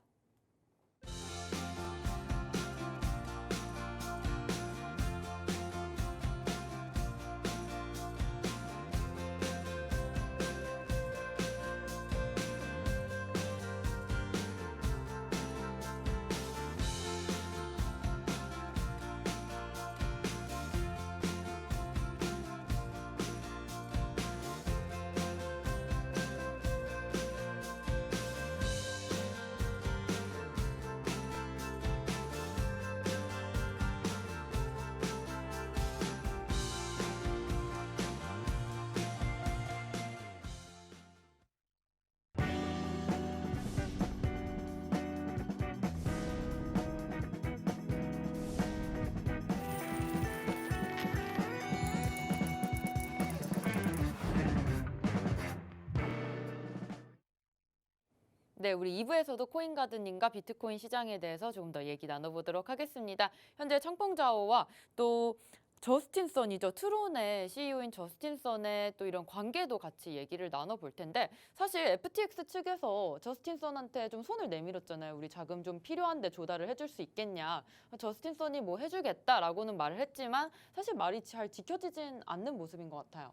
네, 우리 2부에서도 코인가드님과 비트코인 시장에 대해서 조금 더 얘기 나눠보도록 하겠습니다. 현재 청풍자오와 또 저스틴 선이죠. 트론의 CEO인 저스틴 선의 또 이런 관계도 같이 얘기를 나눠볼 텐데 사실 FTX 측에서 저스틴 선한테 좀 손을 내밀었잖아요. 우리 자금 좀 필요한데 조달을 해줄 수 있겠냐. 저스틴 선이 뭐 해주겠다라고는 말을 했지만 사실 말이 잘 지켜지진 않는 모습인 것 같아요.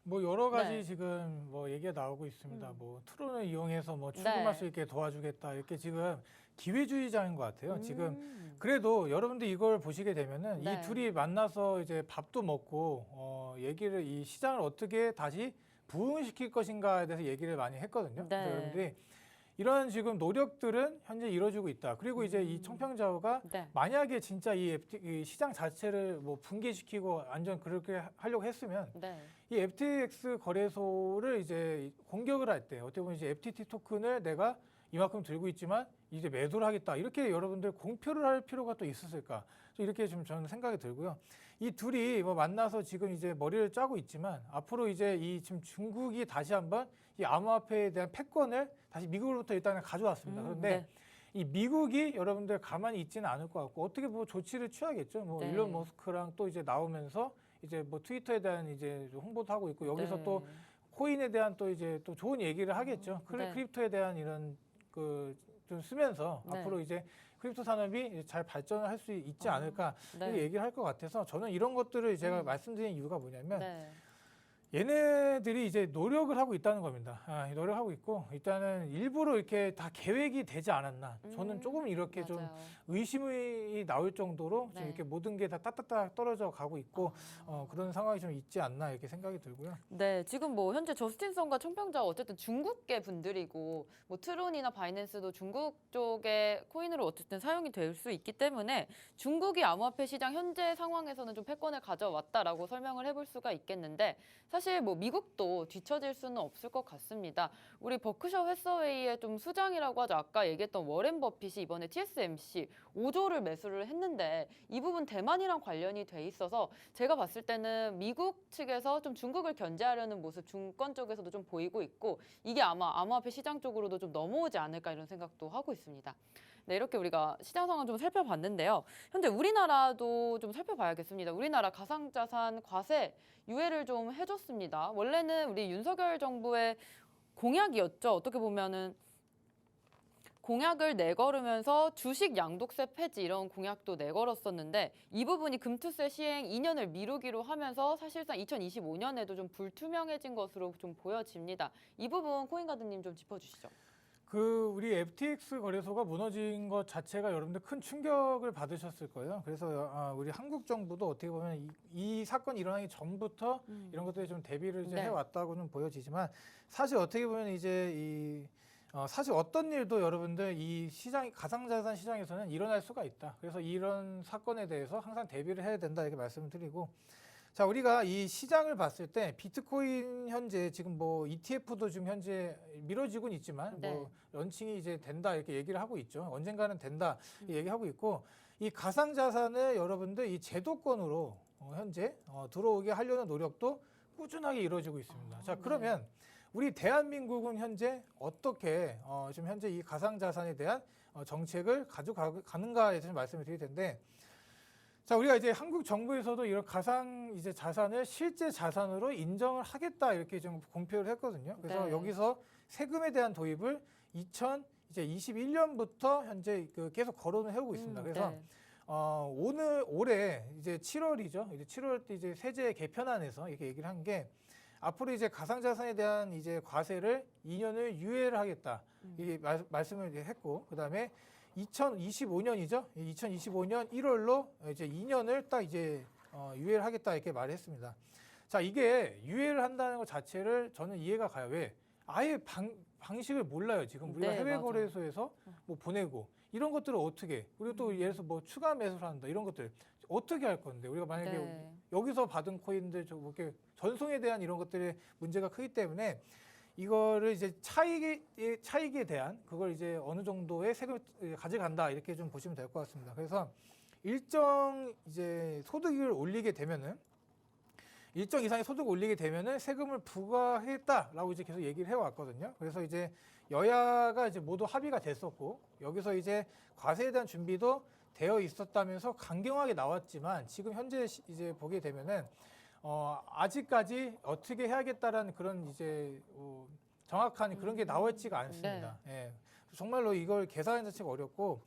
뭐 여러 가지 네. 지금 뭐 얘기가 나오고 있습니다. 뭐 트론을 이용해서 뭐 출금할 네. 수 있게 도와주겠다 이렇게 지금 기회주의자인 것 같아요. 지금 그래도 여러분들 이걸 보시게 되면은 네. 이 둘이 만나서 이제 밥도 먹고 얘기를 이 시장을 어떻게 다시 부흥시킬 것인가에 대해서 얘기를 많이 했거든요. 네. 그래서 여러분들이 이런 지금 노력들은 현재 이루어지고 있다. 그리고 이제 이 청평저우가 네. 만약에 진짜 이 시장 자체를 뭐 붕괴시키고 완전 그렇게 하려고 했으면 네. 이 FTX 거래소를 이제 공격을 할 때 어떻게 보면 이제 FTT 토큰을 내가 이만큼 들고 있지만 이제 매도를 하겠다. 이렇게 여러분들 공표를 할 필요가 또 있었을까? 이렇게 좀 저는 생각이 들고요. 이 둘이 뭐 만나서 지금 이제 머리를 짜고 있지만 앞으로 이제 이 지금 중국이 다시 한번 이 암호화폐에 대한 패권을 다시 미국으로부터 일단은 가져왔습니다. 그런데 네. 이 미국이 여러분들 가만히 있지는 않을 것 같고 어떻게 뭐 조치를 취하겠죠. 뭐 네. 일론 머스크랑 또 이제 나오면서 이제 뭐 트위터에 대한 이제 홍보도 하고 있고 여기서 네. 또 코인에 대한 또 이제 또 좋은 얘기를 하겠죠. 네. 크립토에 대한 이런 그 좀 쓰면서 네. 앞으로 이제 크립토 산업이 잘 발전을 할 수 있지 않을까 네. 이렇게 얘기를 할 것 같아서 저는 이런 것들을 제가 말씀드린 이유가 뭐냐면 네. 얘네들이 이제 노력을 하고 있다는 겁니다. 노력하고 있고 일단은 일부러 이렇게 다 계획이 되지 않았나. 저는 조금 이렇게 좀 맞아요. 의심이 나올 정도로 네. 지금 이렇게 모든 게 다 따따따 떨어져 가고 있고 그런 상황이 좀 있지 않나 이렇게 생각이 들고요. 네, 지금 뭐 현재 저스틴son과 청평저우 어쨌든 중국계 분들이고 뭐 트론이나 바이낸스도 중국 쪽의 코인으로 어쨌든 사용이 될 수 있기 때문에 중국이 암호화폐 시장 현재 상황에서는 좀 패권을 가져왔다라고 설명을 해볼 수가 있겠는데 사실 뭐 미국도 뒤처질 수는 없을 것 같습니다. 우리 버크셔 해서웨이의 좀 수장이라고 하죠. 아까 얘기했던 워렌 버핏이 이번에 TSMC 5조를 매수를 했는데 이 부분 대만이랑 관련이 돼 있어서 제가 봤을 때는 미국 측에서 좀 중국을 견제하려는 모습 중권 쪽에서도 좀 보이고 있고 이게 아마 암호화폐 시장 쪽으로도 좀 넘어오지 않을까 이런 생각도 하고 있습니다. 네, 이렇게 우리가 시장 상황 좀 살펴봤는데요. 현재 우리나라도 좀 살펴봐야겠습니다. 우리나라 가상자산 과세 유예를 좀 해줬습니다. 원래는 우리 윤석열 정부의 공약이었죠. 어떻게 보면은 공약을 내걸으면서 주식 양도세 폐지 이런 공약도 내걸었었는데 이 부분이 금투세 시행 2년을 미루기로 하면서 사실상 2025년에도 좀 불투명해진 것으로 좀 보여집니다. 이 부분 코인가드님 좀 짚어주시죠. 우리 FTX 거래소가 무너진 것 자체가 여러분들 큰 충격을 받으셨을 거예요. 그래서 우리 한국 정부도 어떻게 보면 이 사건이 일어나기 전부터 이런 것들에 좀 대비를 이제 네. 해왔다고는 보여지지만 사실 어떻게 보면 이제 사실 어떤 일도 여러분들 이 시장 가상자산 시장에서는 일어날 수가 있다. 그래서 이런 사건에 대해서 항상 대비를 해야 된다 이렇게 말씀을 드리고 자 우리가 이 시장을 봤을 때 비트코인 현재 지금 뭐 ETF도 지금 현재 미뤄지고는 있지만 네. 뭐 런칭이 이제 된다 이렇게 얘기를 하고 있죠. 언젠가는 된다 얘기하고 있고 이 가상자산을 여러분들 이 제도권으로 현재 들어오게 하려는 노력도 꾸준하게 이루어지고 있습니다. 자 그러면 우리 대한민국은 현재 어떻게 지금 현재 이 가상자산에 대한 정책을 가져가는가에 대해서 말씀을 드릴 텐데 자, 우리가 이제 한국 정부에서도 이런 가상 이제 자산을 실제 자산으로 인정을 하겠다 이렇게 좀 공표를 했거든요. 그래서 네. 여기서 세금에 대한 도입을 2021년부터 현재 계속 거론을 해오고 있습니다. 그래서 네. 올해 이제 7월이죠. 이제 7월 때 이제 세제 개편안에서 이렇게 얘기를 한 게 앞으로 이제 가상자산에 대한 이제 과세를 2년을 유예를 하겠다. 이 말씀을 했고, 그 다음에 2025년이죠. 2025년 1월로 이제 2년을 딱 이제 유예를 하겠다 이렇게 말했습니다. 자, 이게 유예를 한다는 것 자체를 저는 이해가 가요. 왜? 아예 방식을 몰라요. 지금 우리가 네, 해외 맞아요. 거래소에서 뭐 보내고 이런 것들을 어떻게 그리고 또 예를 들어서 뭐 추가 매수를 한다 이런 것들 어떻게 할 건데 우리가 만약에 네. 여기서 받은 코인들 뭐 이렇게 전송에 대한 이런 것들의 문제가 크기 때문에 이거를 이제 차익에 대한 그걸 이제 어느 정도의 세금을 가져간다 이렇게 좀 보시면 될 것 같습니다. 그래서 일정 이제 소득을 올리게 되면은 일정 이상의 소득을 올리게 되면은 세금을 부과하겠다라고 이제 계속 얘기를 해왔거든요. 그래서 이제 여야가 이제 모두 합의가 됐었고 여기서 이제 과세에 대한 준비도 되어 있었다면서 강경하게 나왔지만 지금 현재 이제 보게 되면은 아직까지 어떻게 해야겠다라는 그런 이제 정확한 그런 게 나와 있지가 않습니다. 예. 정말로 이걸 계산하는 자체가 어렵고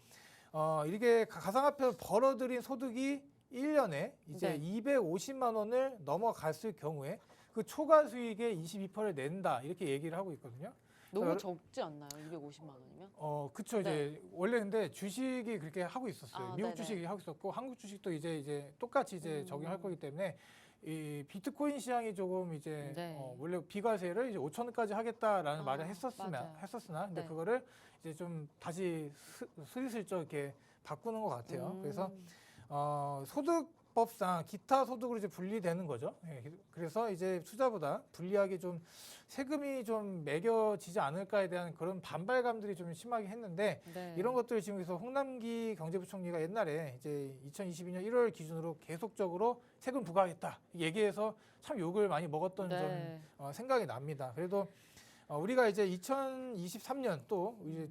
이게 가상화폐로 벌어들인 소득이 1년에 이제 250만 원을 넘어갔을 경우에 그 초과 수익의 22%를 낸다 이렇게 얘기를 하고 있거든요. 너무 적지 않나요? 250만 원이면? 그쵸. 이제 원래 근데 주식이 그렇게 하고 있었어요. 미국 네네. 주식이 하고 있었고 한국 주식도 이제 똑같이 이제 적용할 거기 때문에 이 비트코인 시장이 조금 이제 네. 원래 비과세를 이제 5천원까지 하겠다라는 말을 맞아요. 했었으나 근데 네. 그거를 이제 좀 다시 스리슬쩍 이렇게 바꾸는 것 같아요. 그래서 소득법상 기타 소득으로 이제 분리되는 거죠. 예, 그래서 이제 투자보다 불리하게 좀 세금이 좀 매겨지지 않을까에 대한 그런 반발감들이 좀 심하게 했는데 네. 이런 것들 지금 그래서 홍남기 경제부총리가 옛날에 이제 2022년 1월 기준으로 계속적으로 세금 부과하겠다 얘기해서 참 욕을 많이 먹었던 네. 좀 생각이 납니다. 그래도 우리가 이제 2023년 또 이제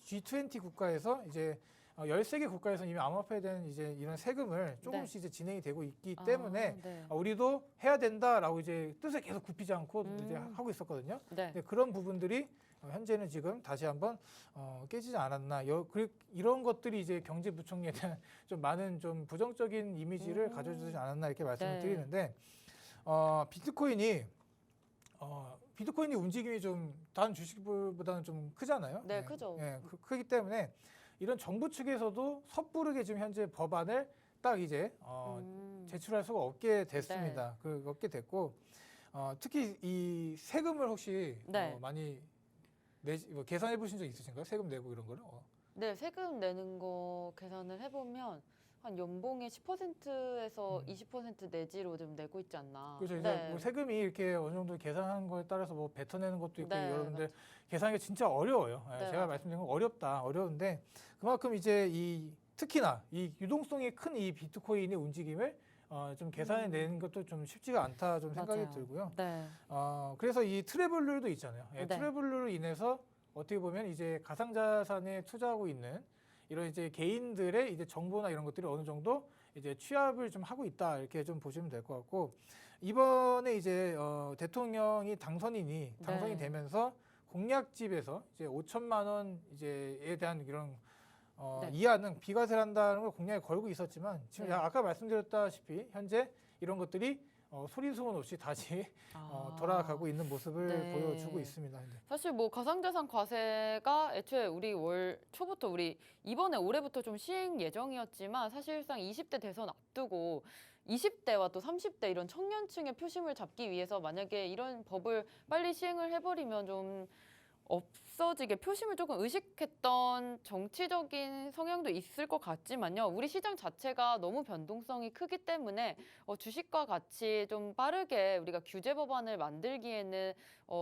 G20 국가에서 이제 13개 국가에서 이미 암호화폐에 대한 이제 이런 세금을 조금씩 이제 진행이 되고 있기 때문에 네. 우리도 해야 된다라고 이제 뜻을 계속 굽히지 않고 이제 하고 있었거든요. 네. 근데 그런 부분들이 현재는 지금 다시 한번 깨지지 않았나. 이런 것들이 이제 경제부총리에 대한 좀 많은 좀 부정적인 이미지를 가져주지 않았나 이렇게 말씀을 네. 드리는데 비트코인이 움직임이 좀 다른 주식보다는 좀 크잖아요. 네, 크죠. 예, 크기 때문에 이런 정부 측에서도 섣부르게 지금 현재 법안을 딱 이제 제출할 수가 없게 됐습니다. 없게 됐고 특히 이 세금을 혹시 네. 많이 계산해 보신 적 있으신가요? 세금 내고 이런 거를? 네, 세금 내는 거 계산을 해보면 한 연봉의 10%에서 20% 내지로 좀 내고 있지 않나. 그렇죠. 이제 네. 뭐 세금이 이렇게 어느 정도 계산하는 거에 따라서 뭐 뱉어내는 것도 있고 네, 여러분들 계산하기 진짜 어려워요. 예, 네, 제가 말씀드린 건 어려운데 그만큼 이제 특히나 이 유동성이 큰 이 비트코인의 움직임을 좀 계산해 내는 것도 좀 쉽지가 않다 좀 생각이 맞아요. 들고요. 네. 그래서 이 트래블룰도 있잖아요. 예, 네. 트래블룰로 인해서 어떻게 보면 이제 가상자산에 투자하고 있는 이런 이제 개인들의 이제 정보나 이런 것들이 어느 정도 이제 취합을 좀 하고 있다 이렇게 좀 보시면 될 것 같고 이번에 이제 대통령이 당선이 되면서 공약집에서 이제 5천만 원 이제에 대한 이런 이하는 비과세를 한다는 걸 공약에 걸고 있었지만 지금 아까 말씀드렸다시피 현재 이런 것들이 소리 소문 없이 다시 돌아가고 있는 모습을 보여주고 있습니다. 사실 뭐 가상자산 과세가 애초에 우리 올 초부터 우리 이번에 올해부터 좀 시행 예정이었지만 사실상 20대 대선 앞두고 20대와 또 30대 이런 청년층의 표심을 잡기 위해서 만약에 이런 법을 빨리 시행을 해버리면 좀 없어지게 표심을 조금 의식했던 정치적인 성향도 있을 것 같지만요. 우리 시장 자체가 너무 변동성이 크기 때문에 주식과 같이 좀 빠르게 우리가 규제 법안을 만들기에는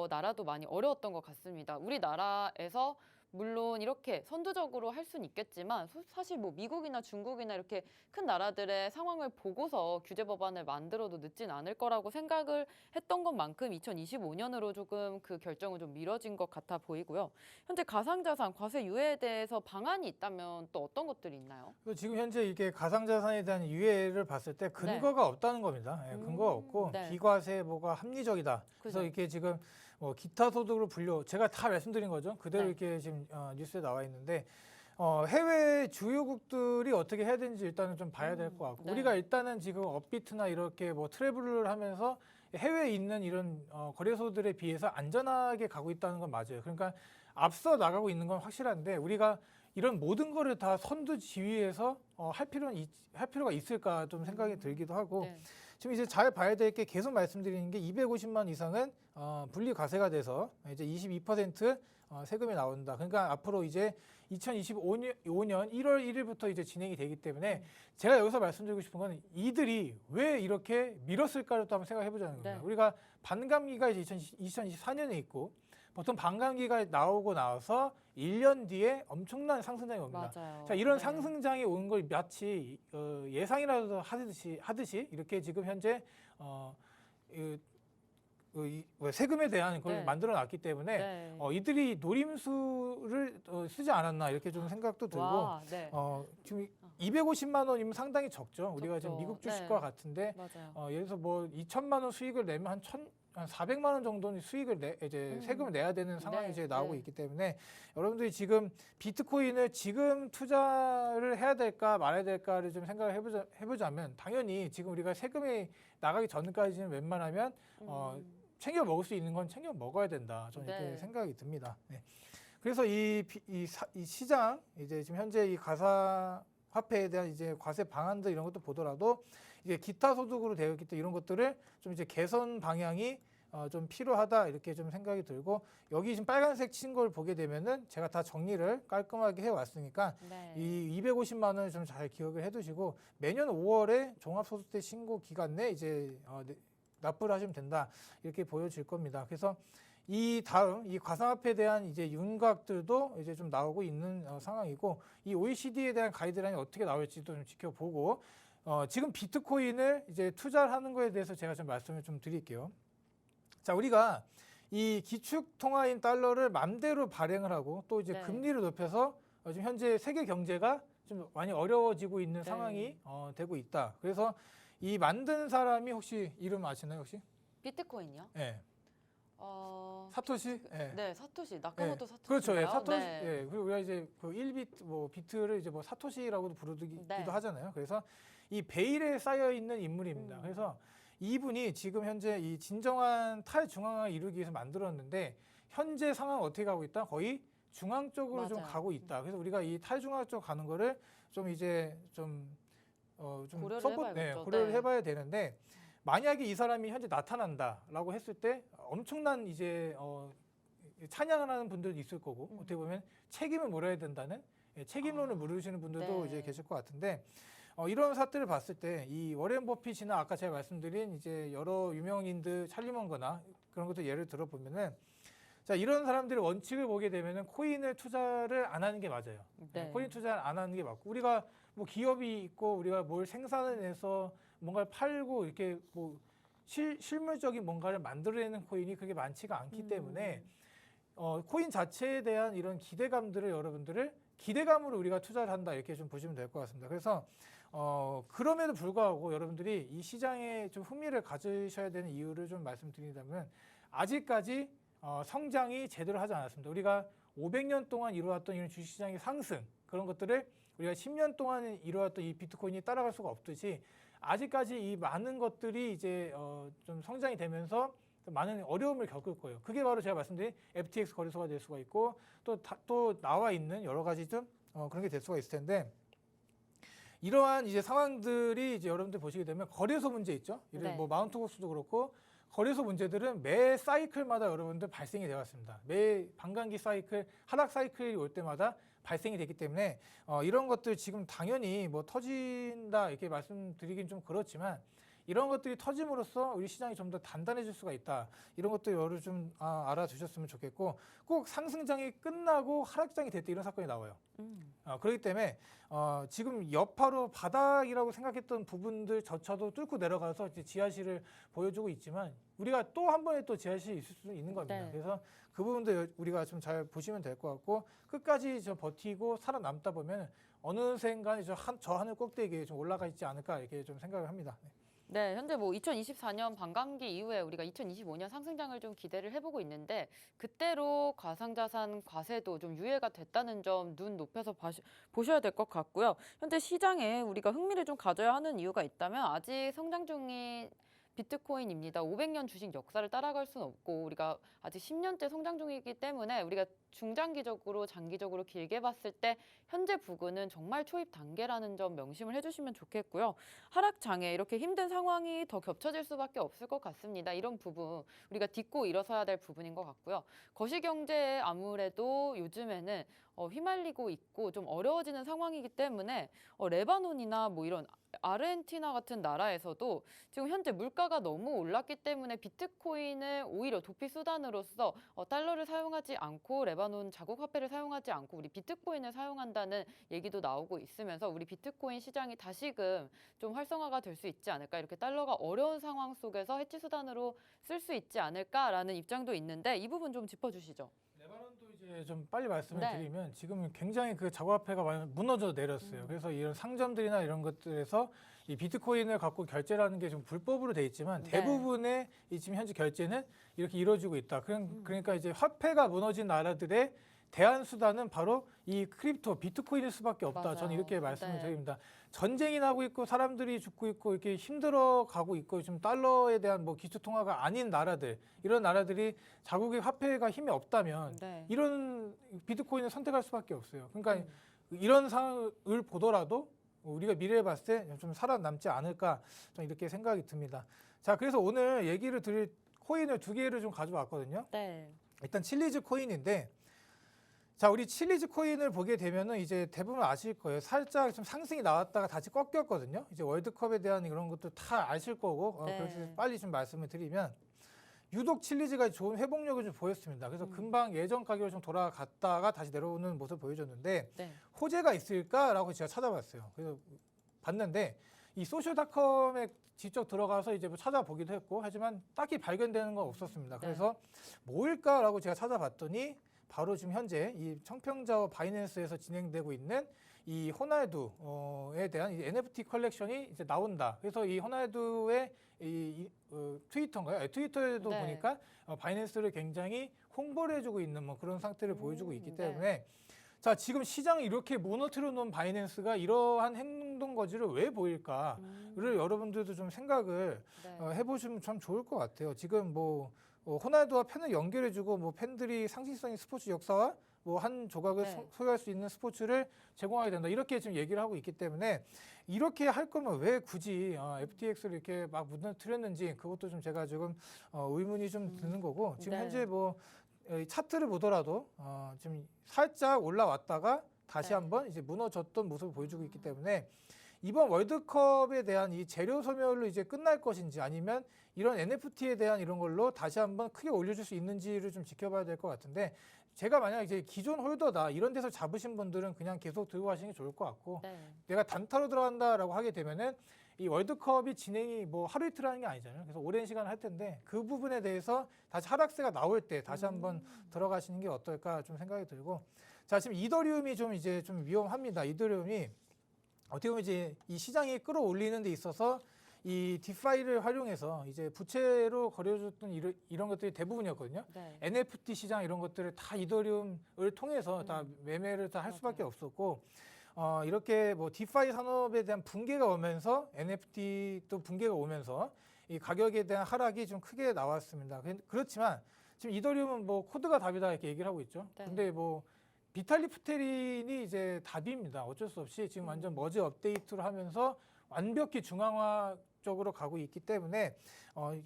나라도 많이 어려웠던 것 같습니다. 우리나라에서 물론 이렇게 선두적으로 할 수는 있겠지만 사실 뭐 미국이나 중국이나 이렇게 큰 나라들의 상황을 보고서 규제 법안을 만들어도 늦진 않을 거라고 생각을 했던 것만큼 2025년으로 조금 그 결정은 좀 미뤄진 것 같아 보이고요. 현재 가상자산 과세 유예에 대해서 방안이 있다면 또 어떤 것들이 있나요? 지금 현재 이게 가상자산에 대한 유예를 봤을 때 근거가 없다는 겁니다. 예, 근거가 없고 비과세 뭐가 합리적이다. 그래서 이렇게 지금 기타 소득으로 제가 다 말씀드린 거죠. 그대로 이렇게 지금 뉴스에 나와 있는데 해외 주요국들이 어떻게 해야 되는지 일단은 좀 봐야 될 것 같고 우리가 일단은 지금 업비트나 이렇게 뭐 트래블을 하면서 해외에 있는 이런 거래소들에 비해서 안전하게 가고 있다는 건 맞아요. 그러니까 앞서 나가고 있는 건 확실한데 우리가 이런 모든 거를 다 선두지휘해서 할 필요가 있을까 좀 생각이 들기도 하고 지금 이제 잘 봐야 될 게 계속 말씀드리는 게 250만 이상은 분리 과세가 돼서 이제 22% 세금이 나온다. 그러니까 앞으로 이제 2025년 1월 1일부터 이제 진행이 되기 때문에 제가 여기서 말씀드리고 싶은 건 이들이 왜 이렇게 미뤘을까를 또 한번 생각해 보자는 겁니다. 우리가 반감기가 이제 2024년에 있고 보통 반감기가 나오고 나서 1년 뒤에 엄청난 상승장이 옵니다. 맞아요. 자, 이런 상승장이 온 걸 마치 예상이라도 하듯이 이렇게 지금 현재 세금에 대한 걸 만들어 놨기 때문에 이들이 노림수를 쓰지 않았나 이렇게 좀 생각도 들고 지금 250만 원이면 상당히 적죠. 우리가 지금 미국 주식과 같은데 예를 들어서 뭐 2천만 원 수익을 내면 한 400만 원 정도는 수익을 이제 세금을 내야 되는 상황이 이제 나오고 있기 때문에 여러분들이 지금 비트코인을 지금 투자를 해야 될까 말아야 될까를 좀 생각을 해보자면 당연히 지금 우리가 세금이 나가기 전까지는 웬만하면 챙겨 먹을 수 있는 건 챙겨 먹어야 된다. 저는 이렇게 생각이 듭니다. 그래서 이 시장 이제 지금 현재 이 가상화폐에 대한 이제 과세 방안들 이런 것도 보더라도 이제 기타 소득으로 되어 있기 때문에 이런 것들을 좀 이제 개선 방향이 좀 필요하다 이렇게 좀 생각이 들고 여기 지금 빨간색 친 걸 보게 되면은 제가 다 정리를 깔끔하게 해왔으니까 네. 이 250만 원을 좀 잘 기억을 해두시고 매년 5월에 종합소득세 신고 기간 내 이제 납부를 하시면 된다 이렇게 보여질 겁니다. 그래서 이 다음 이 가상화폐에 대한 이제 윤곽들도 이제 좀 나오고 있는 상황이고 이 OECD에 대한 가이드라인이 어떻게 나올지도 좀 지켜보고 지금 비트코인을 이제 투자하는 거에 대해서 제가 좀 말씀을 좀 드릴게요. 자, 우리가 이 기축 통화인 달러를 맘대로 발행을 하고 또 이제 네. 금리를 높여서 지금 현재 세계 경제가 좀 많이 어려워지고 있는 네. 상황이 되고 있다. 그래서 이 만든 사람이 혹시 이름 아시나요, 혹시? 비트코인이요? 네. 사토시? 사토시? 네. 네, 사토시. 나카모토 사토시. 그렇죠. 예, 사토시. 네. 예. 그리고 우리가 이제 그 1비트 뭐 비트를 이제 뭐 사토시라고도 부르기도 네. 하잖아요. 그래서 이 베일에 쌓여 있는 인물입니다. 그래서 이분이 지금 현재 이 진정한 탈중앙화를 이루기 위해서 만들었는데 현재 상황 어떻게 가고 있다? 거의 중앙 쪽으로 좀 맞아요. 가고 있다. 그래서 우리가 이 탈중앙 쪽 가는 거를 좀 이제 좀 고려를 해봐야겠죠. 고려를 네. 해봐야 되는데 만약에 이 사람이 현재 나타난다라고 했을 때 엄청난 이제 찬양을 하는 분들도 있을 거고 어떻게 보면 책임을 물어야 된다는 책임론을 물으시는 분들도 네. 이제 계실 것 같은데 이런 사태를 봤을 때 이 워렌 버핏이나 아까 제가 말씀드린 이제 여러 유명인들 찰리 먼거나 그런 것도 예를 들어 보면은 자 이런 사람들의 원칙을 보게 되면은 코인을 투자를 안 하는 게 맞아요. 네. 코인 투자를 안 하는 게 맞고 우리가 뭐 기업이 있고 우리가 뭘 생산을 해서 뭔가를 팔고 이렇게 뭐 실물적인 뭔가를 만들어내는 코인이 그렇게 많지가 않기 때문에 코인 자체에 대한 이런 기대감들을 여러분들을 기대감으로 우리가 투자를 한다 이렇게 좀 보시면 될 것 같습니다. 그래서 그럼에도 불구하고 여러분들이 이 시장에 좀 흥미를 가지셔야 되는 이유를 좀 말씀드린다면 아직까지 성장이 제대로 하지 않았습니다. 우리가 500년 동안 이루어왔던 이런 주식시장의 상승 그런 것들을 우리가 10년 동안 이루어왔던 이 비트코인이 따라갈 수가 없듯이 아직까지 이 많은 것들이 이제 좀 성장이 되면서 많은 어려움을 겪을 거예요. 그게 바로 제가 말씀드린 FTX 거래소가 될 수가 있고 또 나와 있는 여러 가지 좀 그런 게 될 수가 있을 텐데 이러한 이제 상황들이 이제 여러분들 보시게 되면 거래소 문제 있죠. 이런 네. 뭐 마운트고스도 그렇고 거래소 문제들은 매 사이클마다 여러분들 발생이 되어 왔습니다. 매 반감기 사이클, 하락 사이클이 올 때마다 발생이 되기 때문에 이런 것들 지금 당연히 뭐 터진다 이렇게 말씀드리긴 좀 그렇지만 이런 것들이 터짐으로써 우리 시장이 좀 더 단단해질 수가 있다. 이런 것도 여러분 좀 알아두셨으면 좋겠고 꼭 상승장이 끝나고 하락장이 될 때 이런 사건이 나와요. 그렇기 때문에 지금 여파로 바닥이라고 생각했던 부분들조차도 뚫고 내려가서 이제 지하실을 보여주고 있지만 우리가 또 한 번에 또 지하실이 있을 수 있는 겁니다. 네. 그래서 그 부분도 우리가 좀 잘 보시면 될 것 같고 끝까지 저 버티고 살아남다 보면 어느샌가 저 하늘 꼭대기에 좀 올라가 있지 않을까 이렇게 좀 생각을 합니다. 네. 네, 현재 뭐 2024년 반감기 이후에 우리가 2025년 상승장을 좀 기대를 해보고 있는데 그때로 가상자산 과세도 좀 유예가 됐다는 점 눈 높여서 보셔야 될 것 같고요. 현재 시장에 우리가 흥미를 좀 가져야 하는 이유가 있다면 아직 성장 중인 비트코인입니다. 500년 주식 역사를 따라갈 수는 없고 우리가 아직 10년째 성장 중이기 때문에 우리가 중장기적으로 장기적으로 길게 봤을 때 현재 부근은 정말 초입 단계라는 점 명심을 해주시면 좋겠고요. 하락장에 이렇게 힘든 상황이 더 겹쳐질 수밖에 없을 것 같습니다. 이런 부분 우리가 딛고 일어서야 될 부분인 것 같고요. 거시경제에 아무래도 요즘에는 휘말리고 있고 좀 어려워지는 상황이기 때문에 레바논이나 뭐 이런 아르헨티나 같은 나라에서도 지금 현재 물가가 너무 올랐기 때문에 비트코인을 오히려 도피 수단으로서 달러를 사용하지 않고 레바논 자국 화폐를 사용하지 않고 우리 비트코인을 사용한다는 얘기도 나오고 있으면서 우리 비트코인 시장이 다시금 좀 활성화가 될 수 있지 않을까 이렇게 달러가 어려운 상황 속에서 해치 수단으로 쓸 수 있지 않을까라는 입장도 있는데 이 부분 좀 짚어주시죠. 레바논도 이제 좀 빨리 말씀을 네. 드리면 지금 굉장히 그 자국화폐가 많이 무너져 내렸어요. 그래서 이런 상점들이나 이런 것들에서 이 비트코인을 갖고 결제를 하는 게 좀 불법으로 돼 있지만 네. 대부분의 이 지금 현재 결제는 이렇게 이루어지고 있다. 그러니까 이제 화폐가 무너진 나라들의 대안 수단은 바로 이 크립토 비트코인일 수밖에 없다. 맞아요. 저는 이렇게 말씀을 네. 드립니다. 전쟁이 나고 있고 사람들이 죽고 있고 이렇게 힘들어가고 있고 지금 달러에 대한 뭐 기초 통화가 아닌 나라들 이런 나라들이 자국의 화폐가 힘이 없다면 네. 이런 비트코인을 선택할 수밖에 없어요. 그러니까 이런 상황을 보더라도 우리가 미래에 봤을 때 좀 살아남지 않을까 좀 이렇게 생각이 듭니다. 자, 그래서 오늘 얘기를 드릴 코인을 두 개를 좀 가져왔거든요. 네. 일단 칠리즈 코인인데, 자, 우리 칠리즈 코인을 보게 되면은 이제 대부분 아실 거예요. 살짝 좀 상승이 나왔다가 다시 꺾였거든요. 이제 월드컵에 대한 이런 것도 다 아실 거고, 네. 그래서 빨리 좀 말씀을 드리면, 유독 칠리즈가 좋은 회복력을 좀 보였습니다. 그래서 금방 예전 가격으로 좀 돌아갔다가 다시 내려오는 모습을 보여줬는데, 네. 호재가 있을까라고 제가 찾아봤어요. 그래서 봤는데 이 소셜닷컴에 직접 들어가서 이제 뭐 찾아보기도 했고 하지만 딱히 발견되는 건 없었습니다. 그래서 뭘까라고 제가 찾아봤더니 바로 지금 현재 이 청평자와 바이낸스에서 진행되고 있는 이 호날두에 대한 이 NFT 컬렉션이 이제 나온다. 그래서 이 호날두의 트위터인가요? 트위터에도 네. 보니까 바이낸스를 굉장히 홍보를 해주고 있는 뭐 그런 상태를 보여주고 있기 때문에 자, 지금 시장을 이렇게 무너뜨려 놓은 바이낸스가 이러한 행동 거지를 왜 보일까를 여러분들도 좀 생각을 네. 해보시면 참 좋을 것 같아요. 지금 뭐 호날두와 팬을 연결해주고 뭐 팬들이 상징성인 스포츠 역사와 뭐 한 조각을 네. 소유할 수 있는 스포츠를 제공하게 된다. 이렇게 지금 얘기를 하고 있기 때문에 이렇게 할 거면 왜 굳이 FTX를 이렇게 막 무너뜨렸는지 그것도 좀 제가 지금 의문이 좀 드는 거고 지금 네. 현재 뭐 차트를 보더라도 지금 살짝 올라왔다가 다시 네. 한번 이제 무너졌던 모습을 보여주고 있기 때문에 이번 월드컵에 대한 이 재료 소멸로 이제 끝날 것인지 아니면 이런 NFT에 대한 이런 걸로 다시 한번 크게 올려줄 수 있는지를 좀 지켜봐야 될 것 같은데 제가 만약 이제 기존 홀더다 이런 데서 잡으신 분들은 그냥 계속 들고 가시는 게 좋을 것 같고 네. 내가 단타로 들어간다라고 하게 되면은 이 월드컵이 진행이 뭐 하루 이틀 하는 게 아니잖아요. 그래서 오랜 시간 할 텐데 그 부분에 대해서 다시 하락세가 나올 때 다시 한번 들어가시는 게 어떨까 좀 생각이 들고 자, 지금 이더리움이 좀 이제 좀 위험합니다. 이더리움이 어떻게 보면 이제 이 시장이 끌어올리는 데 있어서 이 디파이를 활용해서 이제 부채로 거래해줬던 이런 것들이 대부분이었거든요. 네. NFT 시장 이런 것들을 다 이더리움을 통해서 다 매매를 다 할 수밖에 없었고 이렇게 뭐 디파이 산업에 대한 붕괴가 오면서 NFT도 붕괴가 오면서 이 가격에 대한 하락이 좀 크게 나왔습니다. 그렇지만 지금 이더리움은 뭐 코드가 답이다 이렇게 얘기를 하고 있죠. 네. 근데 뭐 비탈리 부테린이 이제 답입니다. 어쩔 수 없이 지금 완전 머지 업데이트를 하면서 완벽히 중앙화 쪽으로 가고 있기 때문에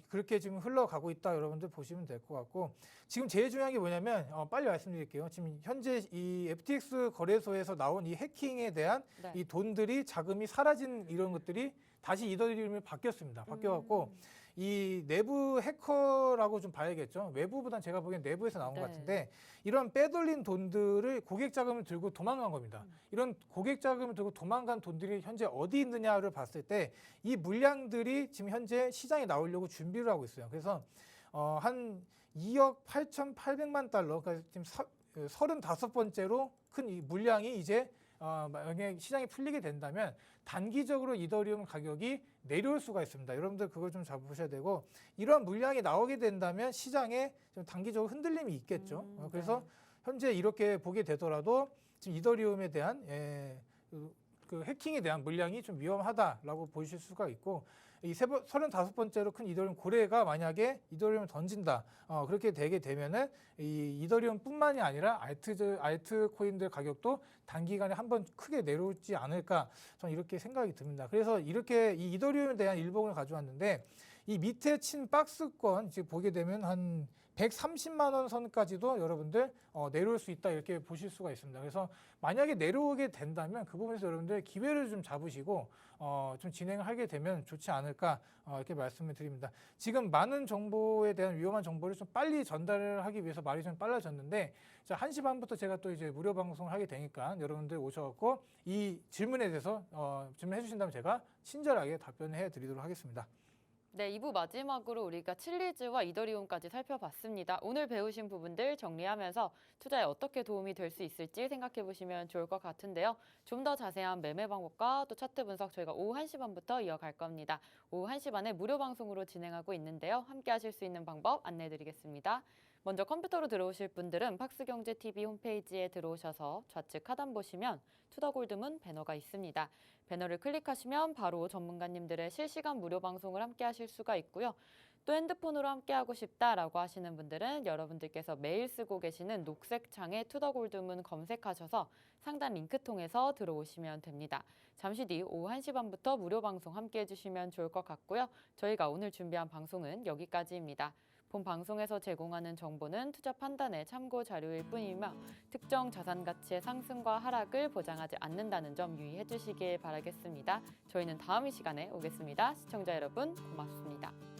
그렇게 지금 흘러가고 있다 여러분들 보시면 될 것 같고 지금 제일 중요한 게 뭐냐면 빨리 말씀드릴게요. 지금 현재 이 FTX 거래소에서 나온 이 해킹에 대한 네. 이 돈들이 자금이 사라진 이런 것들이 다시 이더리움이 바뀌었습니다. 바뀌어갖고 이 내부 해커라고 좀 봐야겠죠. 외부보단 제가 보기엔 내부에서 나온 것 네. 같은데 이런 빼돌린 돈들을 고객 자금을 들고 도망간 겁니다. 이런 고객 자금을 들고 도망간 돈들이 현재 어디 있느냐를 봤을 때 이 물량들이 지금 현재 시장에 나오려고 준비를 하고 있어요. 그래서 한 2억 8,800만 달러, 그러니까 지금 35번째로 큰 이 물량이 이제 만약에 시장이 풀리게 된다면 단기적으로 이더리움 가격이 내려올 수가 있습니다. 여러분들 그걸 좀 잡으셔야 되고 이런 물량이 나오게 된다면 시장에 좀 단기적으로 흔들림이 있겠죠. 그래서 현재 이렇게 보게 되더라도 지금 이더리움에 대한 그 해킹에 대한 물량이 좀 위험하다라고 보실 수가 있고 이 35번째로 큰 이더리움 고래가 만약에 이더리움을 던진다 그렇게 되게 되면은 이 이더리움뿐만이 아니라 알트 코인들 가격도 단기간에 한번 크게 내려오지 않을까 저는 이렇게 생각이 듭니다. 그래서 이렇게 이 이더리움에 대한 일봉을 가져왔는데 이 밑에 친 박스권 지금 보게 되면 한 130만 원 선까지도 여러분들 내려올 수 있다 이렇게 보실 수가 있습니다. 그래서 만약에 내려오게 된다면 그 부분에서 여러분들 기회를 좀 잡으시고 좀 진행을 하게 되면 좋지 않을까 이렇게 말씀을 드립니다. 지금 많은 정보에 대한 위험한 정보를 좀 빨리 전달을 하기 위해서 말이 좀 빨라졌는데 자, 1시 반부터 제가 또 이제 무료 방송을 하게 되니까 여러분들 오셔갖고 이 질문에 대해서 질문해 주신다면 제가 친절하게 답변해 드리도록 하겠습니다. 네, 2부 마지막으로 우리가 칠리즈와 이더리움까지 살펴봤습니다. 오늘 배우신 부분들 정리하면서 투자에 어떻게 도움이 될 수 있을지 생각해 보시면 좋을 것 같은데요. 좀 더 자세한 매매 방법과 또 차트 분석 저희가 오후 1시 반부터 이어갈 겁니다. 오후 1시 반에 무료 방송으로 진행하고 있는데요. 함께 하실 수 있는 방법 안내해 드리겠습니다. 먼저 컴퓨터로 들어오실 분들은 박스경제TV 홈페이지에 들어오셔서 좌측 하단 보시면 투더골드문 배너가 있습니다. 배너를 클릭하시면 바로 전문가님들의 실시간 무료 방송을 함께 하실 수가 있고요. 또 핸드폰으로 함께하고 싶다라고 하시는 분들은 여러분들께서 매일 쓰고 계시는 녹색 창에 투더골드문 검색하셔서 상단 링크 통해서 들어오시면 됩니다. 잠시 뒤 오후 1시 반부터 무료 방송 함께해 주시면 좋을 것 같고요. 저희가 오늘 준비한 방송은 여기까지입니다. 본 방송에서 제공하는 정보는 투자 판단의 참고 자료일 뿐이며 특정 자산 가치의 상승과 하락을 보장하지 않는다는 점 유의해 주시길 바라겠습니다. 저희는 다음 이 시간에 오겠습니다. 시청자 여러분 고맙습니다.